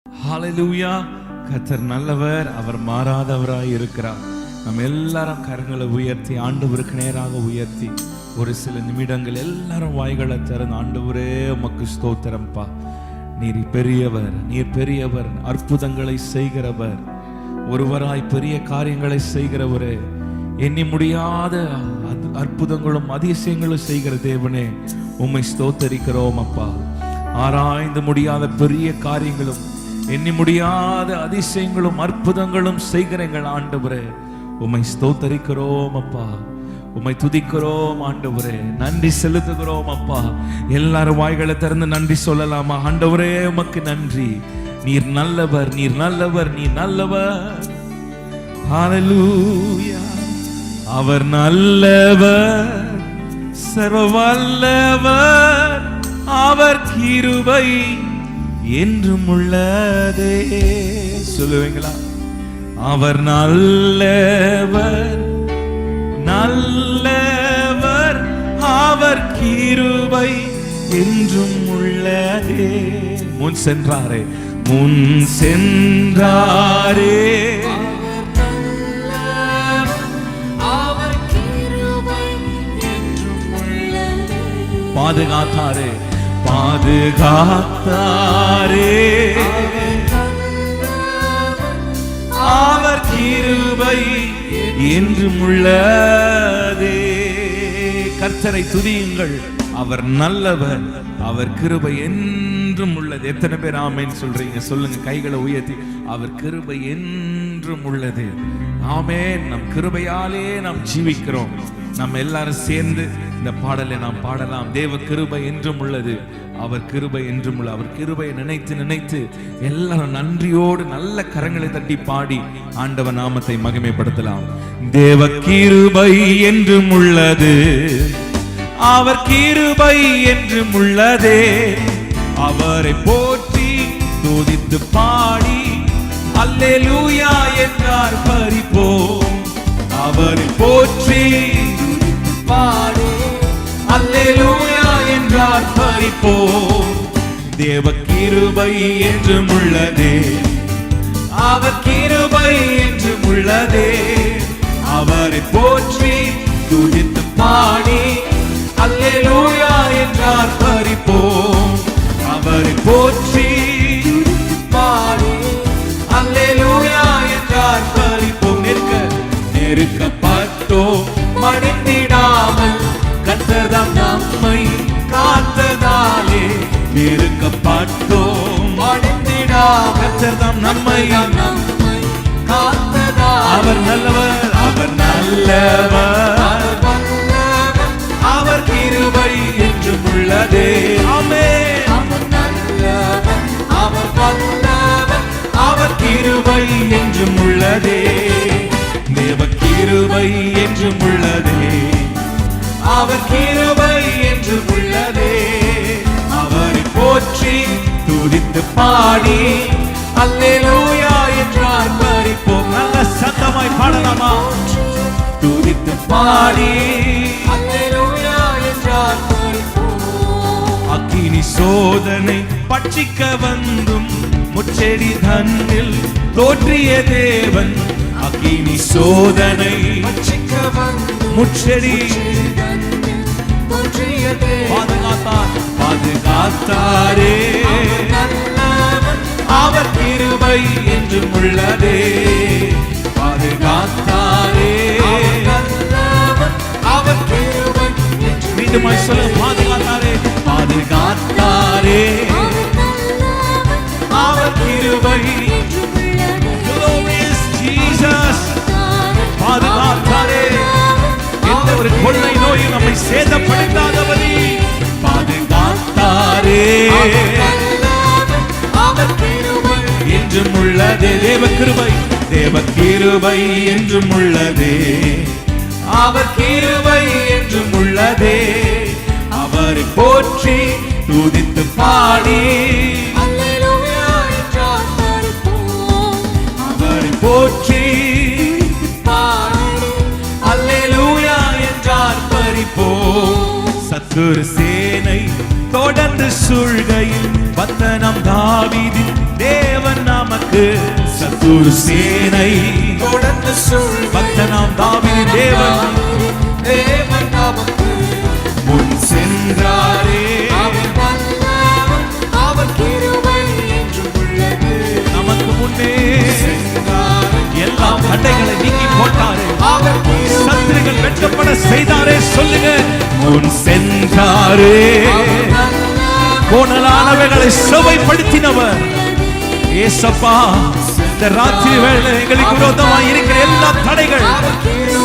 ஹல்லேலூயா. கர்த்தர் நல்லவர், அவர் மாறாதவராய் இருக்கிறார். நம்ம எல்லாரும் கரங்களை உயர்த்தி ஆண்டவருக்கு நேராக உயர்த்தி ஒரு சில நிமிடங்கள் எல்லாரும் வாய்களை திறந்து, ஆண்டவரே உமக்கு ஸ்தோத்திரம்பா, நீர் பெரியவர், நீர் பெரியவர், அற்புதங்களை செய்கிறவர், ஒருவராய் பெரிய காரியங்களை செய்கிறவரே, எண்ணி முடியாத அற்புதங்களும் அதிசயங்களும் செய்கிற தேவனே உம்மை ஸ்தோத்தரிக்கிறோம் அப்பா. ஆராய்ந்து முடியாத பெரிய காரியங்களும் எண்ணி முடியாத அதிசயங்களும் அற்புதங்களும் செய்கிற எங்கள் ஆண்டவரே உம்மை ஸ்தோத்தரிக்கிறோம் அப்பா. உம்மை துதிக்கிறோம் ஆண்டவரே, நன்றி செலுத்துகிறோம் அப்பா. எல்லாரும் வாய்களை திறந்து நன்றி சொல்லலாமா? ஆண்டவரே உமக்கு நன்றி, நீர் நல்லவர், நீர் நல்லவர், நீர் நல்லவர். ஹல்லேலூயா. அவர் நல்லவர், சர்வ வல்லவர், அவர் கிருபை என்றும் உள்ளதே. சொல்லுவீங்களா? அவர் நல்லவர், நல்லவர், அவர் கிருபை என்றும் உள்ளதே. முன் சென்றாரே, முன் சென்றாரே, பாதுகாத்தாரே, பாதுகாத்தாரே, அவர் கிருபை என்றும் உள்ளதே. கர்த்தரை துதியுங்கள், அவர் நல்லவர், அவர் கிருபை என்றும் உள்ளது. எத்தனை பேர் ஆமென் சொல்றீங்க? சொல்லுங்க, கைகளை உயர்த்தி. அவர் கிருபை என்றும் உள்ளது. ஆமென். நம் கிருபையாலே நாம் ஜீவிக்கிறோம். நம்ம எல்லாரும் சேர்ந்து இந்த பாடலை நாம் பாடலாம். தேவ கிருபை என்றும் உள்ளது, அவர் கிருபை என்றும் உள்ள. அவர் கிருபையை நினைத்து நினைத்து எல்லாரும் நன்றியோடு நல்ல கரங்களை தட்டி பாடி ஆண்டவர் நாமத்தை மகிமைப்படுத்தலாம். தேவ கிருபை என்றும் உள்ளது, அவர் கிருபை என்றும் உள்ளதே. அவரை போற்றி துதித்து பாடி அல்லேலூயா என்றார் பரிப்போம். அவரை போற்றி பாடி அல்லேலூயா என்றார் பரிப்போம். தேவ கிருபை என்றும் உள்ளதே, அவர் கிருபை என்றும் உள்ளதே. அவரை போற்றி துதித்து பாடி அல்லேலூயா என்றார் பரிப்போம். அவரை போற்றி பாடி அல்லேலூயா என்றார் பரிப்போம். நெருக்கப்பட்டோம் மடிந்திடாமல் கர்த்தர்தாம் நம்மை காத்ததாலே. நெருக்கப்பட்டோம் மடிந்திடாமல் கர்த்தர்தாம் நம்மை காத்ததாலே. அவர் நல்லவர், அவர் நல்லவர், அவர் கிருபை என்றும் உள்ளதே. ஆமென். அவர் நல்லவர், அவர் வல்லவர், அவர் கிருபை என்றும் உள்ளதே. தேவ கிருபை என்றும் உள்ளதே, அவர் கிருபை என்றும் உள்ளதே. அவரை போற்றி துதித்து பாடி அல்லேலூயா என்றார் பரிப்போம். நல்ல சத்தமாய் பாடலாமா? துதித்து பாடி அல்லேலூயா என்றார் பரிப்போம். அக்கினி சோதனை பட்சிக்க வந்தும் முச்செடி தன்னில் தோற்றிய தேவன். அக்கினி சோதனை பட்சிக்க வந்தும் முச்செடி பாதுகாத்தார், பாதுகாத்தாரே. அவர் கிருபை என்றும் உள்ளதே. பாதுகாத்தாரே, அவர் கிருபை. மீண்டும் சொல்ல, பாதுகாத்தாரே, பாதுகாத்தாரே, அவர் கிருபை. பாதுகாத்தாரே, எந்த ஒரு கொள்ளை நோயும் நம்மை சேதப்படுத்தாதபடி பாதுகாத்தாரே. அவர் கிருபை என்றும் உள்ளதே. தேவ கிருபை, தேவ கிருபை என்றும் உள்ளதே. அவர் கிருபை என்றும் உள்ளதே. அவரை போற்றி துதித்து பாடி அவரை போற்றி அல்லேலூயா என்றார் பரிப்போம். சத்துரு சேனை தொடர்ந்து சூழ்கையில் பத்தனம் தாவீதின் தேவன் சத்துரு சேனை தொடர்ந்து சூழ் பக்தனாம் தாவீது தேவன் நமக்கு முன் சென்றாரே. அவர் வல்லவர், அவர் கிருபை என்றும் உள்ளது. நமக்கு முன்னே சென்றாரே, எல்லா தடைகளை நீக்கி போட்டாரே. அவர் கிருபை சத்துருகள் வெட்கப்பட செய்தாரே. சொல்லுங்க, முன் சென்றாரே. கோணலானவைகளை செவ்வைப்படுத்தினவர் ஏசப்பா. இந்த ராத்திரி வேளை எங்களுக்கு விரோதமாக இருக்கிற எல்லா தடைகள்,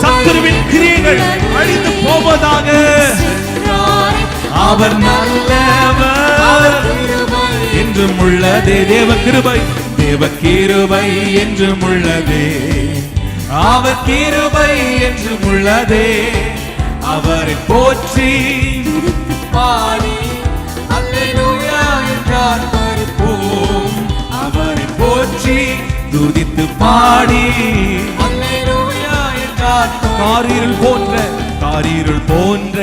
சத்துருவின் கிரியைகள் அழிந்து போவதாக. அவர் நல்லவர் என்றும் உள்ளதே. தேவ கிருபை, தேவ கிருபை என்றும் உள்ளதே. அவர் கிருபை என்றும் உள்ளதே. அவரை போற்றி பாடி அல்லேலூயா என்றார் பரிபூர்ணம். அவரை போற்றி துதித்து பாடி அல்லேலூயா என்றார் காரிருள் போன்ற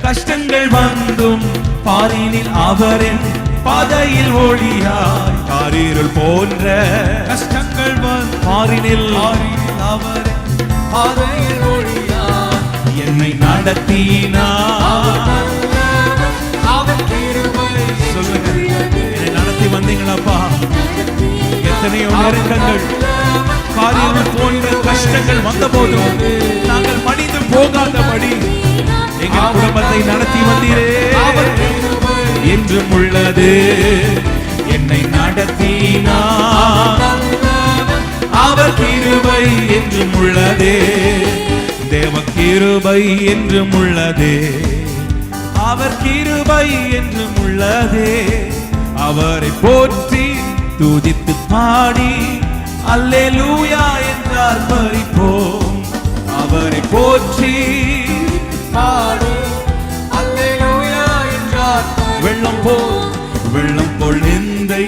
கஷ்டங்கள் வந்தும் பாரினில் அவரின் பாதையில் ஒளியாய். காரிருள் போன்ற கஷ்டங்கள் பாரினில் அவர் பாதையில் ஒளியார். என்னை நடத்தினார். அவர் கிருபை சொல்லுங்க, என்னை நடத்தி வந்தீங்களாப்பா. எத்தனையோ நெருக்கங்கள், காரியங்கள் போன்ற கஷ்டங்கள் வந்த போதும் நாங்கள் மடிந்து போகாதபடி எங்கள் குடும்பத்தை நடத்தி வந்தீரே. என்றும் உள்ளது. என்னை நடத்தினார். அவர் கிருபை என்றும் உள்ளதே. தேவ கிருபை என்றும் உள்ளதே. அவர் கிருபை என்றும் உள்ளதே. அவரை போற்றி துதித்து பாடி அல்லேலூயா என்றார் பரிபோம். அவரை போற்றி பாடி அல்லேலூயா என்றார். வெள்ளம் போல் நிந்தை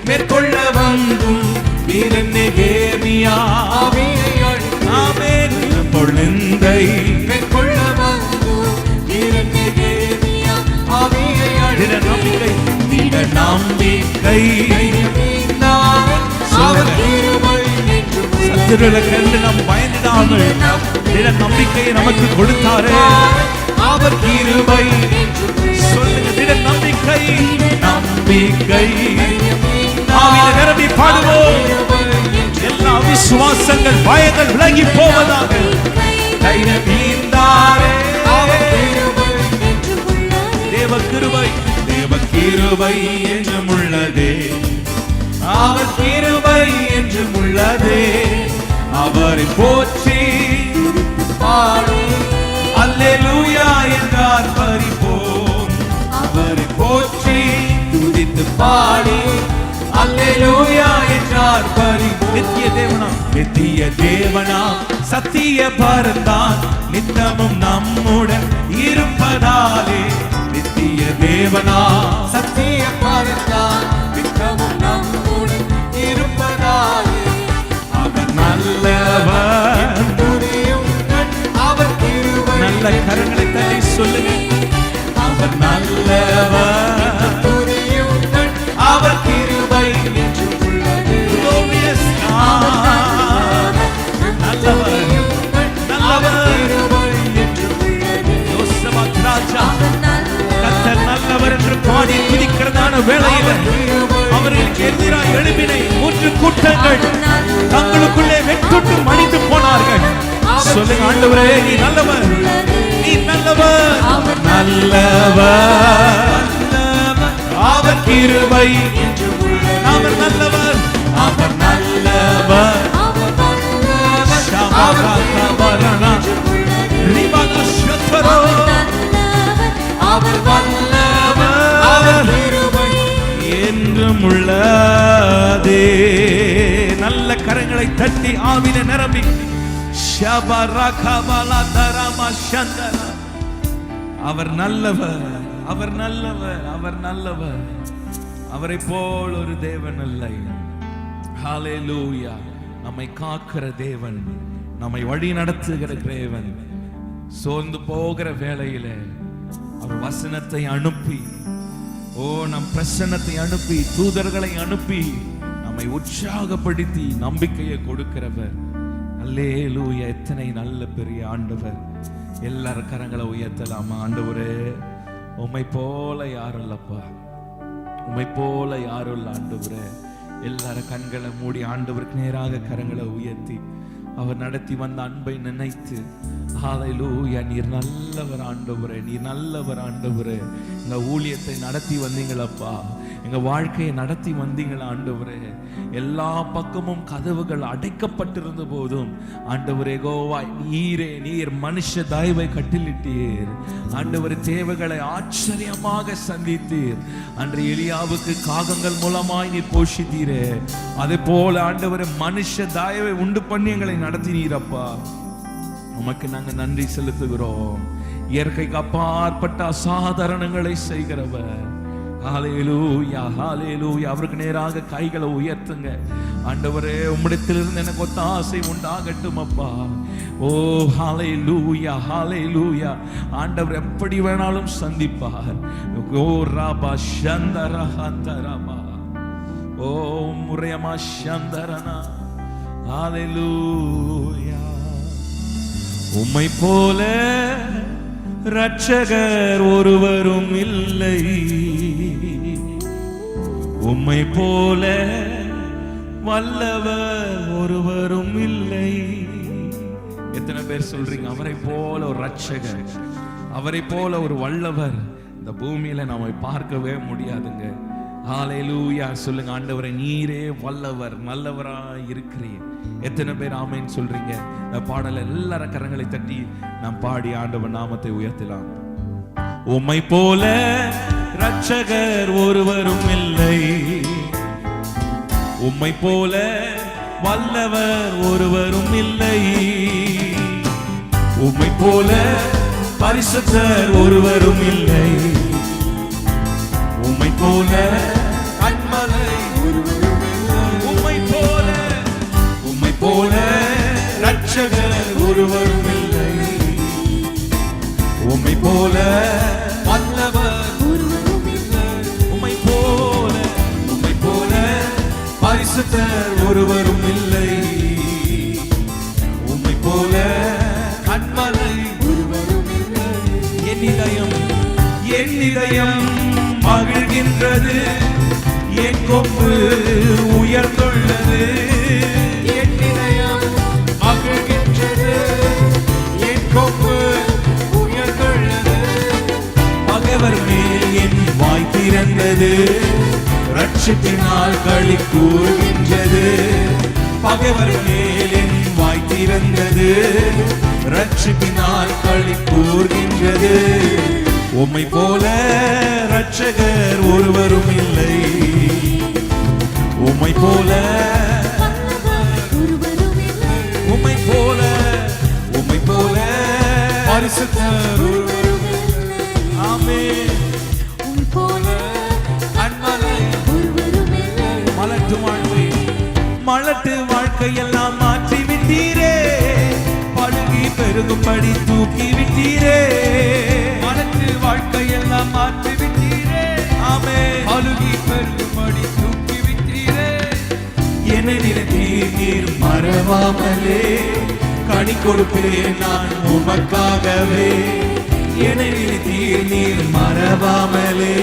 மேற்கொள்ள வந்தும் வீரன் நெகேமியா. ஆவியை அழித்து ஆமென். வெள்ளம் போல் நிந்தை மேற்கொள்ள வந்து வீரன் நெகேமியா. ஆவியை திட அழித்து நம்பிக்கை அவர் கிருபை என்றும் உள்ளது. சத்துருளை கண்டு நாம் பயந்திடாமல் திட நம்பிக்கையை நமக்கு கொடுத்தாரே. அவர் கிருபை. சொல்லுங்க, திட நம்பிக்கை. ஆவியில நிரம்பி பாடுவோம். எல்லா விசுவாசங்கள், பயங்கள் விலகி போவதாக. தைரியம் ஈந்தாரே. தேவ கிருபை, தேவ கிருபை என்றும் உள்ளதே. அவர் கிருபை என்றும் உள்ளதே. அவரை போற்றி பாடி அல்லேலூயா என்றார் பரிபோம். அவரை போற்றி துதித்து பாடி அல்லேலூயா என்றார் பரிபோம். நித்திய தேவனா சத்திய பரந்தான் நித்தமும் நம்முடன் இருப்பதாலே. நித்திய தேவனா சத்திய பரந்தான் நித்தமும் நம்முடன் இருப்பதாலே. அவர் நல்லவர். துதியும் அவர் கிருபை. நல்ல கரங்களை தட்டி சொல்லுங்க, அவர் நல்லவர். துதியும் அவர் கிருபை என்றும் உள்ளது. glorious God. நல்லவர், நல்லவர். கிருபை என்றும் உள்ளது. யோசபாத் ராஜா கர்த்தர் நல்லவர் என்று பாடி துதிக்கிறதான வேளையில அவர்களுக்கு எதிராக எழுப்பினை 3 கூட்டங்கள் தங்களுக்குள்ளே வெட்டுண்டு மடிந்து போனார்கள். சொல்லுங்க, ஆண்டவரே நீ நல்லவர், நீ நல்லவர், நல்லவர். அவர் கிருபை என்றும் உள்ளது. அவர் நல்லவர், அவர் நல்லவர். ஷாபாராகபரணா ரிபாகா ஷத்ரோ. அவர் வல்லவர், அவர் கிருபை என்றும் உள்ளதே. நல்ல கரங்களை தட்டி ஆவில நிரம்பி ஷபரகபலா தரமா சந்தர. அவர் நல்லவர், அவர் நல்லவர், அவர் நல்லவர். அவரை போல் ஒரு தேவன் இல்லை. ஹalleluya. நம்மை காக்கிற தேவன், நம்மை வழி நடத்துகிற தேவன். சோர்ந்து போகிற வேளையிலே அவர் வசனத்தை அனுப்பி, நம் பிரசன்னத்தை அனுப்பி, தூதர்களை அனுப்பி நம்மை நம்மை உற்சாகப்படுத்தி நம்பிக்கையை கொடுக்கிறவர். அல்லேலூயா! எத்தனை நல்ல பெரிய ஆண்டவர். எல்லாரும் கரங்களை உயர்த்தலாமா? ஆண்டவரே, உம்மை போல யாரும் இல்லப்பா, உம்மை போல யாரும் இல்ல ஆண்டவரே. எல்லாரும் கண்களை மூடி ஆண்டவருக்கு நேராக கரங்களை உயர்த்தி அவர் நடத்தி வந்த அன்பை நினைத்து, ஹல்லேலூயா, நீர் நல்லவர் ஆண்டவரே, நீர் நல்லவர் ஆண்டவரே. இந்த ஊழியத்தை நடத்தி வந்தீங்களப்பா, எங்க வாழ்க்கையை நடத்தி வந்தீங்களா ஆண்டவரே. எல்லா பக்கமும் கதவுகள் அடைக்கப்பட்டிருந்த போதும் ஆண்டவரே யெகோவா நீர் மனுஷ தயவை கட்டளிட்டீர் ஆண்டவர். தேவைகளை ஆச்சரியமாக சந்தித்தீர். அன்று எலியாவுக்கு காகங்கள் மூலமாய் நீர் போஷித்தீரே, அதே போல ஆண்டவர் மனுஷ தயவை உண்டு பண்ணி எங்களை நடத்தினீரப்பா. உமக்கு நாங்க நன்றி செலுத்துகிறோம். இயற்கைக்கு அப்பாற்பட்ட அசாதாரணங்களை செய்கிறவர். ஹல்லேலூயா, ஹல்லேலூயா. அவருக்கு நேராக கைகளை உயர்த்துங்க. ஆண்டவரே, உம்மிடத்திலிருந்து எனக்கு ஒத்தாசை உண்டாகட்டும் அப்பா. ஓ ஹல்லேலூயா, ஹல்லேலூயா. ஆண்டவர் எப்படி வேணாலும் சந்திப்பார். ஓ ராபா சந்தரா ஹந்தரபா, ஓ முரியமா சந்தரனா. ஹல்லேலூயா. உம்மை போல இரட்சகர் ஒருவரும் இல்லை, உம்மை போல வல்லவர் ஒருவரும் இல்லை. எத்தனை பேர் சொல்றீங்க அவரை போல ஒரு இரட்சகர், அவரை போல ஒரு வல்லவர் இந்த பூமியில நாம பார்க்கவே முடியாதுங்க. ஹல்லேலூயா. சொல்லுங்க, ஆண்டவரே நீரே வல்லவர், நல்லவராய் இருக்கிறீர். எத்தனை பேர் ஆமென் சொல்றீங்க? இந்த பாடலை எல்லாரும் கரங்களை தட்டி நாம் பாடி ஆண்டவர் நாமத்தை உயர்த்தலாம். உம்மை போல இரட்சகர் ஒருவரும் இல்லை, உம்மை போல வல்லவர் ஒருவரும் இல்லை, உம்மை போல பரிசுத்தர் ஒருவரும் இல்லை, உம்மை போல கன்மலை ஒருவரும் இல்லை, உம்மை போல இரட்சகர் ஒருவரும் இல்லை, உம்மை போல வல்லவர் ஒருவரும் இல்லை, உம்மை போல பரிசுத்தர் ஒருவரும் இல்லை, உம்மை போல கன்மலை ஒருவரும் இல்லை. என் இதயம் மகிழ்கின்றது, என் கொம்பு உயர்ந்துள்ளது. என் இதயம் மகிழ்கின்றது, என் கொம்பு உயர்ந்துள்ளது. பகைவர் மேல் என் வாய் திறந்தது, இரட்சிப்பினால் களி கூறுகின்றது. பகைவர் மேல் என் வாய் திறந்தது, இரட்சிப்பினால் களி கூறுகின்றது. உம்மை போல இரட்சகர் ஒருவரும் இல்லை, உம்மை போல உம்மை போல பரிசுத்தர் ஒருவரும் இல்லை. ஆமென். உம்மை போல கன்மலை ஒருவரும் இல்லை. மலட்டு வாழ்க்கையெல்லாம் மாற்றி விட்டீரே, பழுகி பெருகும்படி தூக்கி விட்டீரே. வாழ்க்கையெல்லாம் மாற்றி விட்டீரே, ஆமென். அழுகி பெருகும்படி தூக்கி விட்டீரே. என்னை நினைத்தீர் நீர் மறவாமலே, கனி கொடுப்பேன் நான் உமக்காகவே. என்னை நினைத்தீர் நீர் மறவாமலே,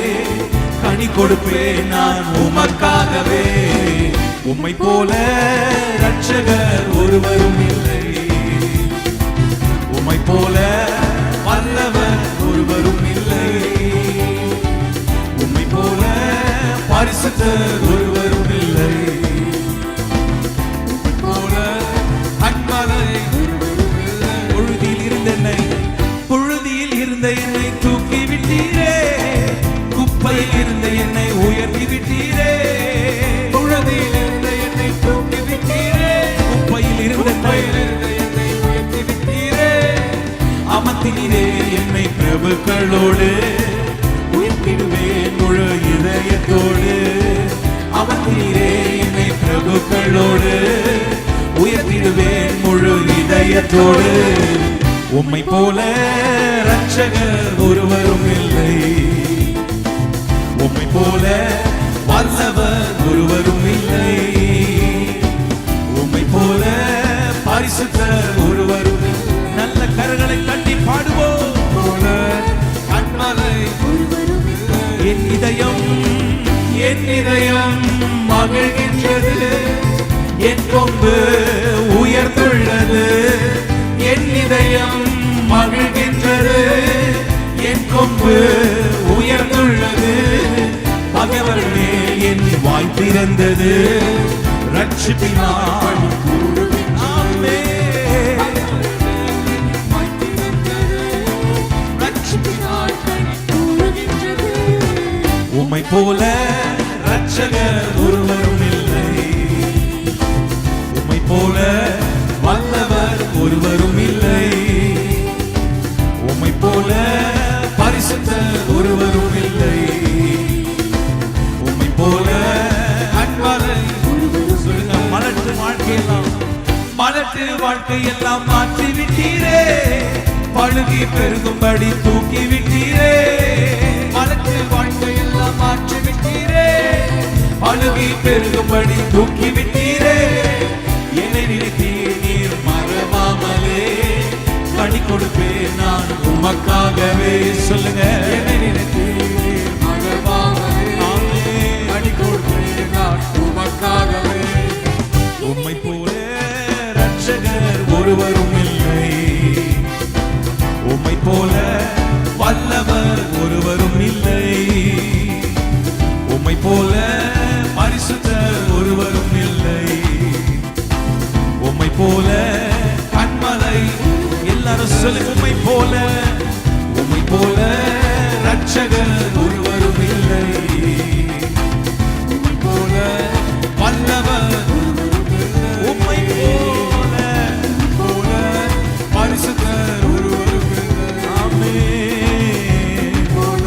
கனி கொடுப்பேன் நான் உமக்காகவே. உம்மை போல இரட்சகர் ஒருவரும் இல்லை, உம்மை போல வல்லவர் ஒருவரும் இல்லை, உம்மை போல பரிசுத்தர் ஒருவரும் இல்லை, உம்மை போல கன்மலை ஒருவரும் இல்லை. புழுதியில் இருந்த என்னை தூக்கி விட்டீரே, குப்பையில் இருந்த என்னை உயர்த்தி விட்டீரே. புழுதியில் இருந்த என்னை தூக்கி விட்டீரே, குப்பையில் இருந்த என்னை உயர்த்தி விட்டீரே. அமர்த்தினீரே என்னை பிரபுக்களோடு, உயிர்ப்பிடுவேன் முழு இதயத்தோடு. அமர்த்தினீரே என்னை பிரபுக்களோடு, உயிர்ப்பிடுவேன் முழு இதயத்தோடு. உம்மை போல இரட்சகர் ஒருவரும் இல்லை, உம்மை போல வல்லவர் ஒருவரும் இல்லை, ரட்சிப்பினார் ஆமென். உம்மை போல ரட்சகர் ஒருவரும் இல்லை, உம்மை போல வல்லவர் ஒருவரும் இல்லை, உம்மை போல பரிசுத்தர் ஒருவரும் இல்லை, உம்மை போல அன்பாளர் சொல்லுங்க. மலட்டு வாழ்க்கையெல்லாம் மலட்டு வாழ்க்கையெல்லாம் மாற்றி விட்டீரே, பழுகி பெருகும்படி தூக்கி விட்டீரே. மலட்டு வாழ்க்கையெல்லாம் மாற்றி விட்டீரே, பழுகி பெருகும்படி தூக்கி விட்டீரே. என்னை நினைத்தீர் நீர் மறவாமலே, கனி கொடுப்பேன் நான் உமக்காகவே. சொல்லுங்க. என்னை நினைத்தீர் மறவாமலே, கனி கொடுப்பேன் நான் உமக்காகவே. உம்மை போல ரட்சகர் ஒருவரும் இல்லை, உம்மை போல வல்லவர் ஒருவரும் இல்லை, உம்மை போல பரிசுத்தர் ஒருவரும் இல்லை, உம்மை போல கண்மலை. எல்லாரும் சொல்லுங்க. உம்மை போல, உம்மை போல ரட்சகர் ஒருவரும் இல்லை, உம்மை போல வல்லவர், உம்மை போல பரிசுத்தர் ஒருவரும் இல்லை. ஆமென். போல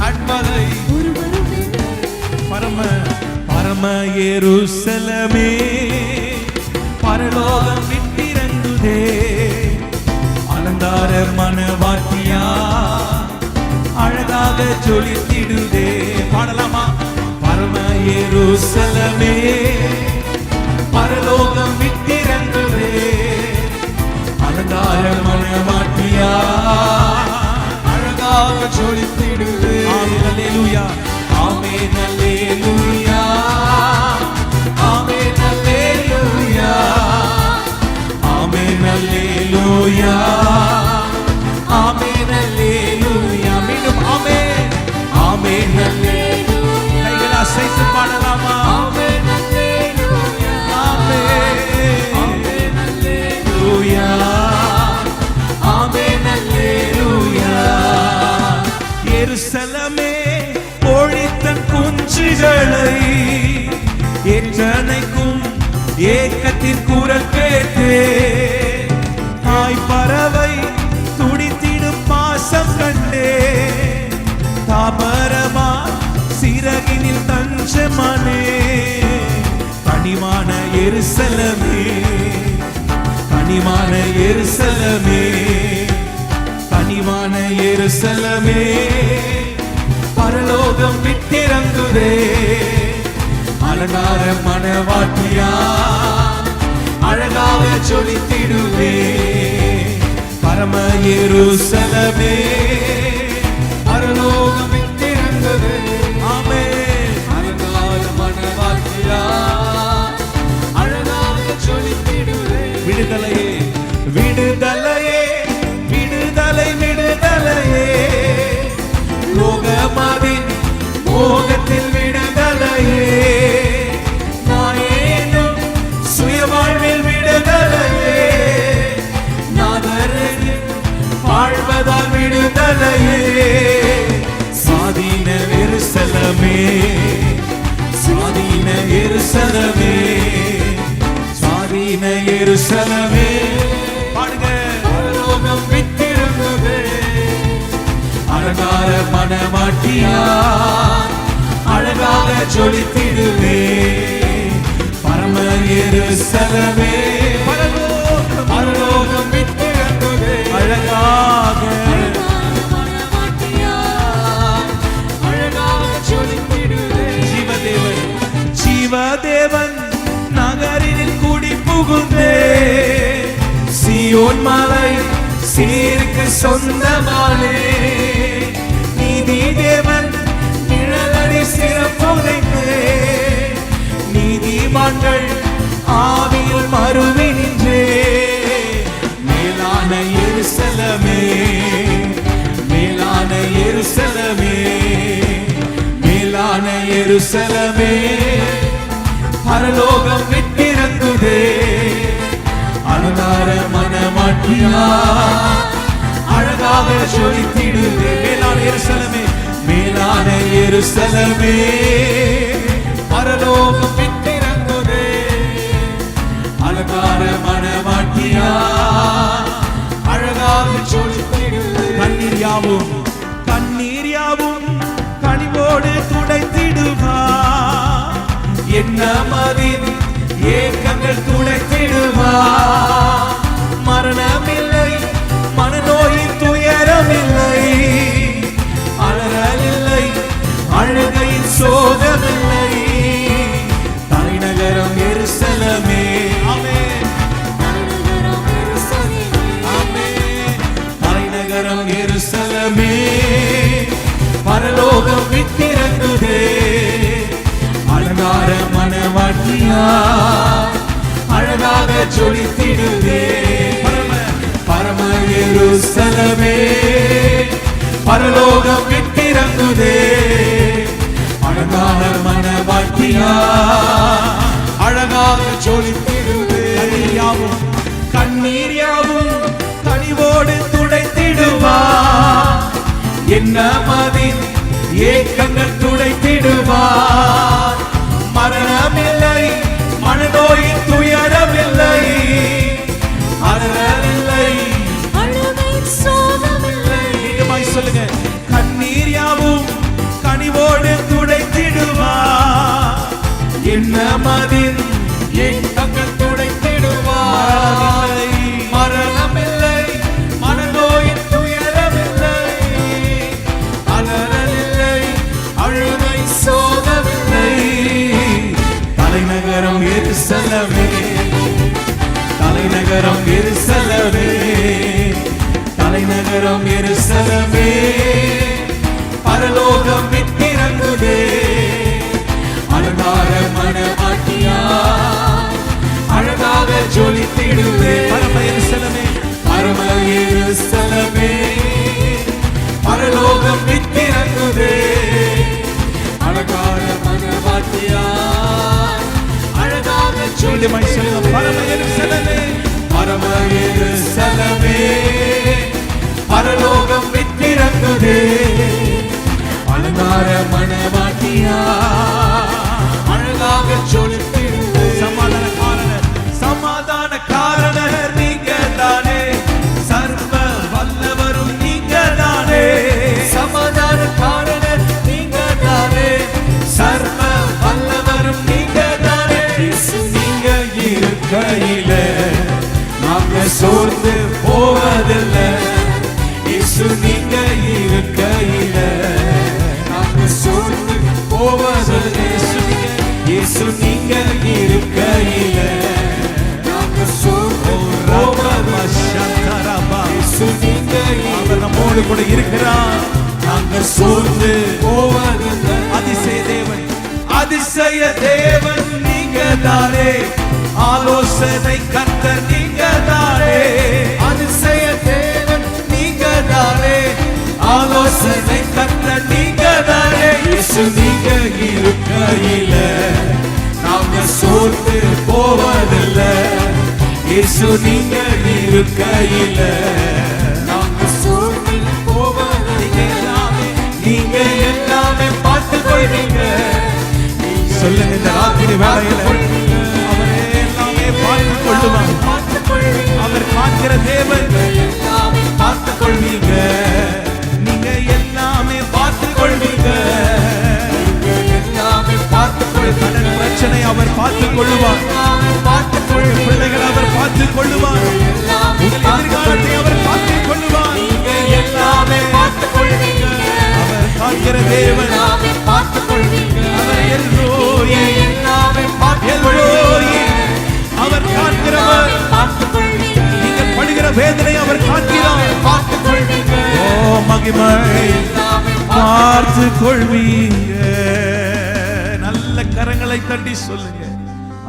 கண்மலை பரம பரம எருசலேமே, பரலோகம் விட்டிறங்குதே, அலங்கார மணவாட்டியா அழகாக ஜொலித்திடுதே. பாடலாமா? பரம எருசலேமே, பரலோகம் விட்டிறங்குதே, அலங்கார மணவாட்டியா அழகாக ஜொலித்திடுதே. ஆமென். அல்லேலூயா. ஆமென். அல்லேலூயா. ஆமென். அல்லேலூயா. ஆமென். அல்லேலூயா. ஆமென். அல்லேலூயா. மீண்டும் ஆமென். ஆமென். அல்லேலூயா. கைகளை அசைத்து பாடலாமா? ஆமென். அல்லேலூயா. ஆமென். ஆமென். அல்லேலூயா. ஆமென். அல்லேலூயா. எருசலேமே ஒழித்தன் குஞ்சுகளை ஏற்றனைக்கும் ஏக்கத்தின் குரல் கேட்டே, தாய் பறவை துடித்திடும் பாசம் கண்டே, தாமரமா சிறகினில் தஞ்சமானே. கனிமான எருசலேமே, கனிமான எருசலேமே, கனிமான எருசலேமே, பரலோகம் விட்டிறங்குதே, அலங்கார மணவாட்டியா அழகாக ஜொலித்திடுதே. பரம எருசலேமே, பரலோகம் விட்டிறங்குதே. ஆமென். அலங்கார மணவாட்டியா அழகாக ஜொலித்திடுதே. விடுதலையே, விடுதலையே, விடுதலை, விடுதலையே, லோகமாவின் மோகத்தில் விடுதலையே, நாயேனும் சுயவாழ்வில் விடுதலையே, நாதரில் வாழ்வதால் விடுதலையே. சாதீன எருசலேமே, சாதீன எருசலேமே, சாதீன எருசலேமே. பாடுங்க. பரலோகம் விட்டிறங்குதே, அலங்கார மணவாட்டியா அழகாக ஜொலித்திடுவே. பரம எருசலேமே, பரலோகம், பரலோகம் விட்டிறங்குதே, அழகாக அழகாக ஜொலித்திடுவே. ஜீவதேவன், ஜீவதேவன் நகரில் குடி புகுந்தே, சீயோன் மலை சீருக்கு சொந்தமானே, நீதி தேவன் நிழலடி சிறப்புதைத்தே, நீதிமான்கள் ஆவியில் மறுவி நின்றே. மேலான எருசலேமே, மேலான எருசலேமே, மேலான எருசலேமே, பரலோகம் விட்டிறங்குதே. அலங்கார மனமாட்டியா அழகாக ஜொலித்திடுதே. மேலான எருசலேமே, மேலான எருசலேமே, பரலோகம் விட்டிறங்குதே. அலங்கார மனமாட்டியா அழகாக ஜொலித்திடுதே. கண்ணீர் யாவும் கண்ணீர் யாவும் கனிவோடு துடைத்திடுவா. என்ன மதின் ஏக்கங்கள் துடைத்திடுவா. மரணமில்லை, மனநோயின் துயரமில்லை, அலறலில்லை, அழுகையின் சோகமில்லை. தலைநகரம் எருசலேமே, ஆமென், ஆமென். தலைநகரம் எருசலேமே, பரலோகம் விட்டிறங்குதே. அலங்கார மனவாட்டியா அழகாக ஜொலித்திடுதே. பரம எருசலேமே, பரலோகம் விட்டிறங்குதே. அழகான மனவாட்டியா அழகாக ஜொலித்திடுதே. கண்ணீர் யாவும் கனிவோடு துடைத்திடுவா. என்ன மதின் ஏக்கங்கள் துடைத்திடுவார். மரணமில்லை, மனநோயின் துயரமில்லை, அலறலில்லை, அழுகையின் சோகமில்லை. மீண்டுமாய் சொல்லுங்க. கண்ணீர் யாவும் கனிவோடு துடைத்திடுவார். என்ன மதின் ஏக்கங்கள் துடைத்திடுவார். மரணமில்லை, மனநோயின் துயரமில்லை, அலறலில்லை, அழுகை சோகமில்லை. தலைநகரம் எருசலேமே, தலைநகரம் எருசலேமே, தலைநகரம் எருசலேமே, பரலோகம் விட்டிறங்குதே. அலங்கார மனவாட்டியா அழகாக ஜொலித்திடுதே. பரம எருசலேமே, பரம எருசலேமே, பரலோகம் விட்டிறங்குதே. அழகான மனவாட்டியா அழகாக ஜொலிமாய் சொல்லுங்க. பரம எருசலேமே, பரம எருசலேமே, பரலோகம் விட்டிறங்குதே. அலங்கார மனவாட்டியா அழகாக ஜொலித்திடுதே. சமாதான காரணர் நீங்க தானே, சர்வ வல்லவரும் நீங்க தானே. சமாதான காரணர் நீங்க தானே, சர்வ வல்லவரும் நீங்க தானே. நீங்க இருக்கையில நாங்க சோர்ந்து போவதில்லை. இயேசு நீங்க இருக்கையில நாங்க சோர்ந்து போவதில்லை. இயேசு நீங்க இருக்கையில நாங்க சோர்ந்து போவதில்லை. இயேசு நீங்க அவர் நம்மோடு கூட இருக்கிறார். நாங்க சோர்ந்து போவதில்லை. அதிசய தேவன், அதிசய தேவன் நீங்க தானே. ஆலோசனை கர்த்தர் நீங்க தானே. அதிசய தேவன் நீங்க தானே. ஆலோசனை கர்த்தர் நீங்க தானே. இயேசு நீங்க இருக்கையில நாங்க சோர்ந்து போவதில்லை. இயேசு நீங்க இருக்கையில நாங்க சோர்ந்து போவதில்லை. நீங்க எல்லாமே பார்த்து கொள்வீங்க. சொல்லுங்க, இந்த ராத்திரி வேளையில அவரே எல்லாமே பார்த்து கொள்ளுவார். அவர் பார்க்கிற தேவன். பார்த்து கொள்வீங்க, நீங்க எல்லாமே பார்த்து கொள்வீங்க. கடன் பிரச்சனை அவர் பார்த்துக் கொள்ளுவார். பிள்ளைகள் அவர் பார்த்துக் கொள்ளுவார். எதிர்காலத்தை அவர் பார்த்துக் கொள்ளுவார். எல்லாமே பார்த்துக் கொள்வீங்க. அவர் பார்க்கிற தேவன். அவர் எல்லோரி, எல்லோரி அவர் காண்கிறவர். நீங்கள் படுகிற வேதனை அவர் காண்கிறார். ஓ மகிமை, பார்த்து கொள்வீங்க. நல்ல கரங்களை தட்டி சொல்லுங்க,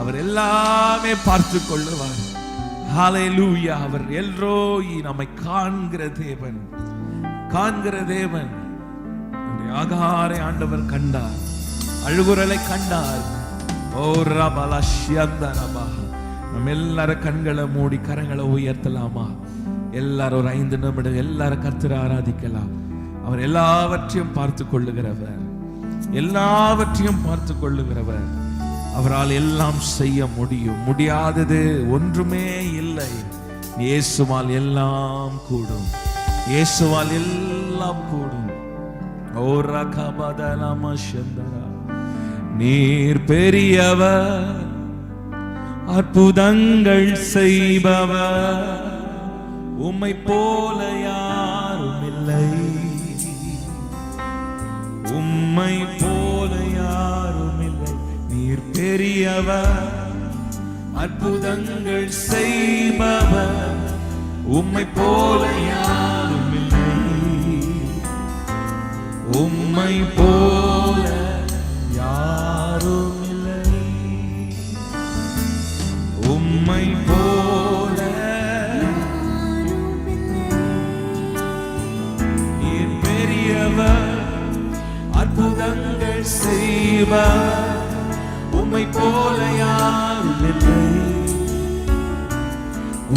அவர் எல்லாமே பார்த்து கொள்ளுவார். ஹல்லேலூயா. அவர் எல்ரோயி, நம்மை காண்கிற தேவன், காண்கிற தேவன். ஆகாரை ஆண்டவர் கண்டார், அழுகுரலை கண்டார். ஓ ரபலஷ்யந்தரபா. நம்ம எல்லாரும் கண்களை மூடி கரங்களை உயர்த்தலாமா? எல்லாரும் ஒரு 5 நிமிடம் எல்லாரும் கர்த்தரை ஆராதிக்கலாம். அவர் எல்லாவற்றையும் பார்த்து கொள்ளுகிறவர், எல்லாவற்றையும் பார்த்து கொள்ளுகிறவர். அவரால் எல்லாம் செய்ய முடியும், முடியாதது ஒன்றுமே இல்லை. இயேசுவால் எல்லாம் கூடும், இயேசுவால் எல்லாம் கூடும். ஓ ரகபதலமஷந்தரா. நீர் பெரியவர், அற்புதங்கள் செய்பவர், உம்மை போல யாரும் இல்லை, உம்மை போல யாரும் இல்லை. நீர் பெரியவர், அற்புதங்கள் செய்பவர், உம்மை போல யாரும் இல்லை, உம்மை போல யாரும் இல்லை, உம்மை போல நீர் பெரியவர், அற்புதங்கள் செய்பவர், உம்மை போல யாரும் இல்லை,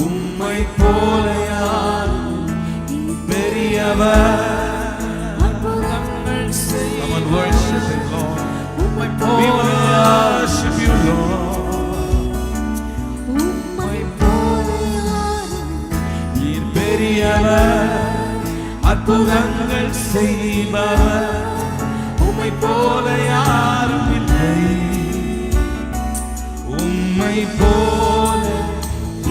உம்மை போல யாரும் பெரியவர். Come on, worship Him, Lord. We worship You, Lord. நீர் பெரியவர், அற்புதங்கள் செய்பவர், உம்மை போல யாரும் இல்லை, உம்மை போல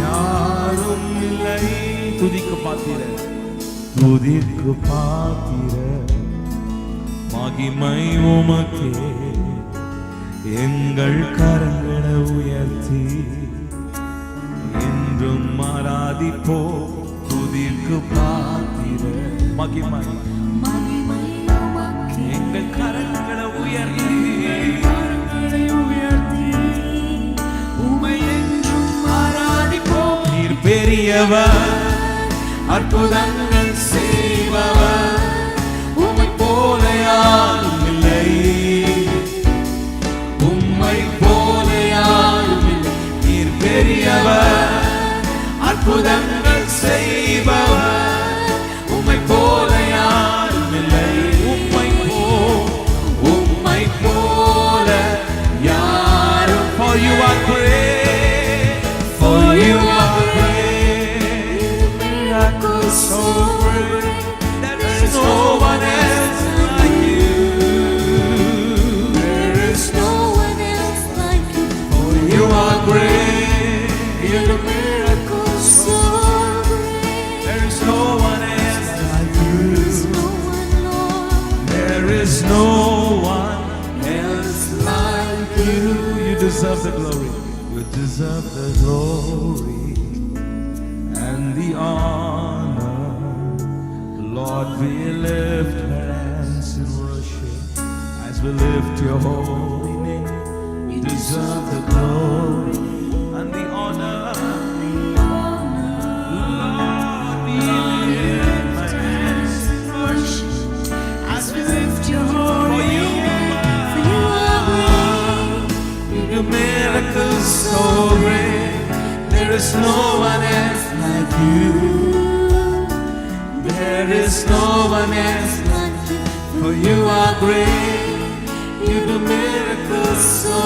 யாரும் இல்லை. துதிக்கு பாத்திர, துதிக்கு பாத்திர, மகிமை உமக்கே. எங்கள் கரங்களை உயர்த்தி என்றும் ஆராதிப்போ. துதிக்கு பாத்திர, மகிமை எங்கள் கரங்களை உயர்த்தி உம்மை என்றும் ஆராதிப்போ. நீர் பெரியவர், அற்புதங்கள் செய்பவர், உம்மை போல யாரும் இல்லை, உம்மை போல யாரும் இல்லை. நீர் பெரியவர், அற்புதங்கள் செய்பவர், உம்மை போல யாரும் இல்லை, உம்மை போல யாரும். For you are great, for you are great, miracles so great, there is no one else like you, there is no one else like you. For you are great, your miracles so great, there is no one else like you, there is no one else like you. You deserve the glory, you deserve the glory and the honor. Lord, we lift our hands in worship as we lift your holy name. You deserve the glory and the honor. Lord, we lift our hands in worship as we lift your holy name. For you are great, your miracles so great, there is no one else like you, there is no one else like you. For you are great, you do miracles so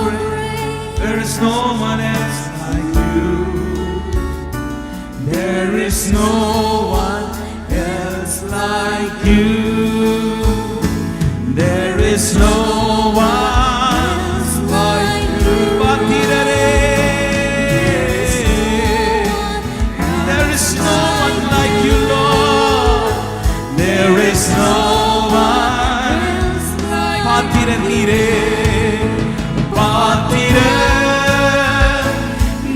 great, there is no one else like you, there is no one else like you, there is no one else like you. There is no one like you, Lord, there is no one else like you. பாத்திர நீரே, பாத்திர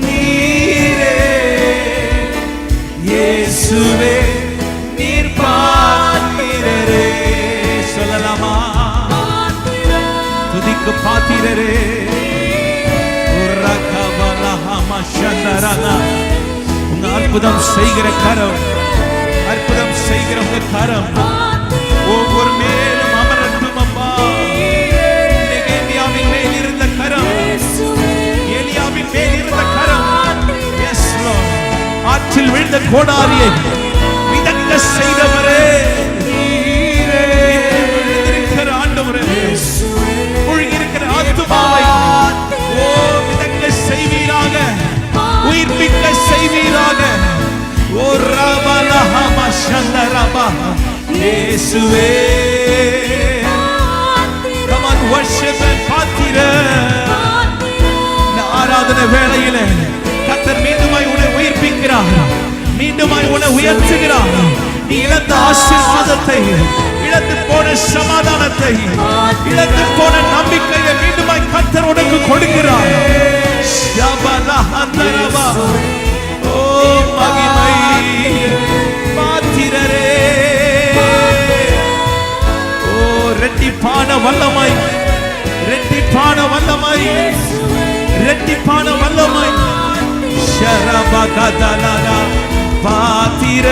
நீரே, இயேசுவே நீர் பாத்திரரே. சொல்லலாமா? துதிக்கு பாத்திரரே. உங்க அற்புதம் செய்கிற கரம், அற்புதம் செய்கிற உங்க கரம் ஒவ்வொரு மேலும் அமரட்டும் அப்பா. நெகேமியாவின் மேல் இருந்த கரம் ஆற்றில் விழுந்த கோடாரியை மிதக்க செய்தவரே, விழுந்திருக்கிற ஆண்டவரே, மூழ்கியிருக்கிற ஆத்துமாவை ஓ மிதக்க செய்வீராக, உயிர்ப்பிக்க செய்வீராக. ஓ ரபலஹம ஷந்தரபா இயேசுவே. Come on, worship and பாத்திர. இந்த ஆராதனை வேளையில கர்த்தர் மீண்டுமாய் உன்னை உயிர்ப்பிக்கிறார், மீண்டுமாய் உன்னை உயர்த்துகிறார். நீ இழந்த ஆசீர்வாதத்தை, இழந்து போன சமாதானத்தை, இழந்து போன நம்பிக்கையை மீண்டுமாய் கர்த்தர் உனக்கு கொடுக்கிறார். ஷபலஹந்தரபா. ஓ மகிமை பாத்திரரே. ஓ ரெட்டிப்பான வல்லமை, ரெட்டிப்பான வல்லமை, ரெட்டிப்பான வல்லமை. ஷரபகதலலா பாத்திர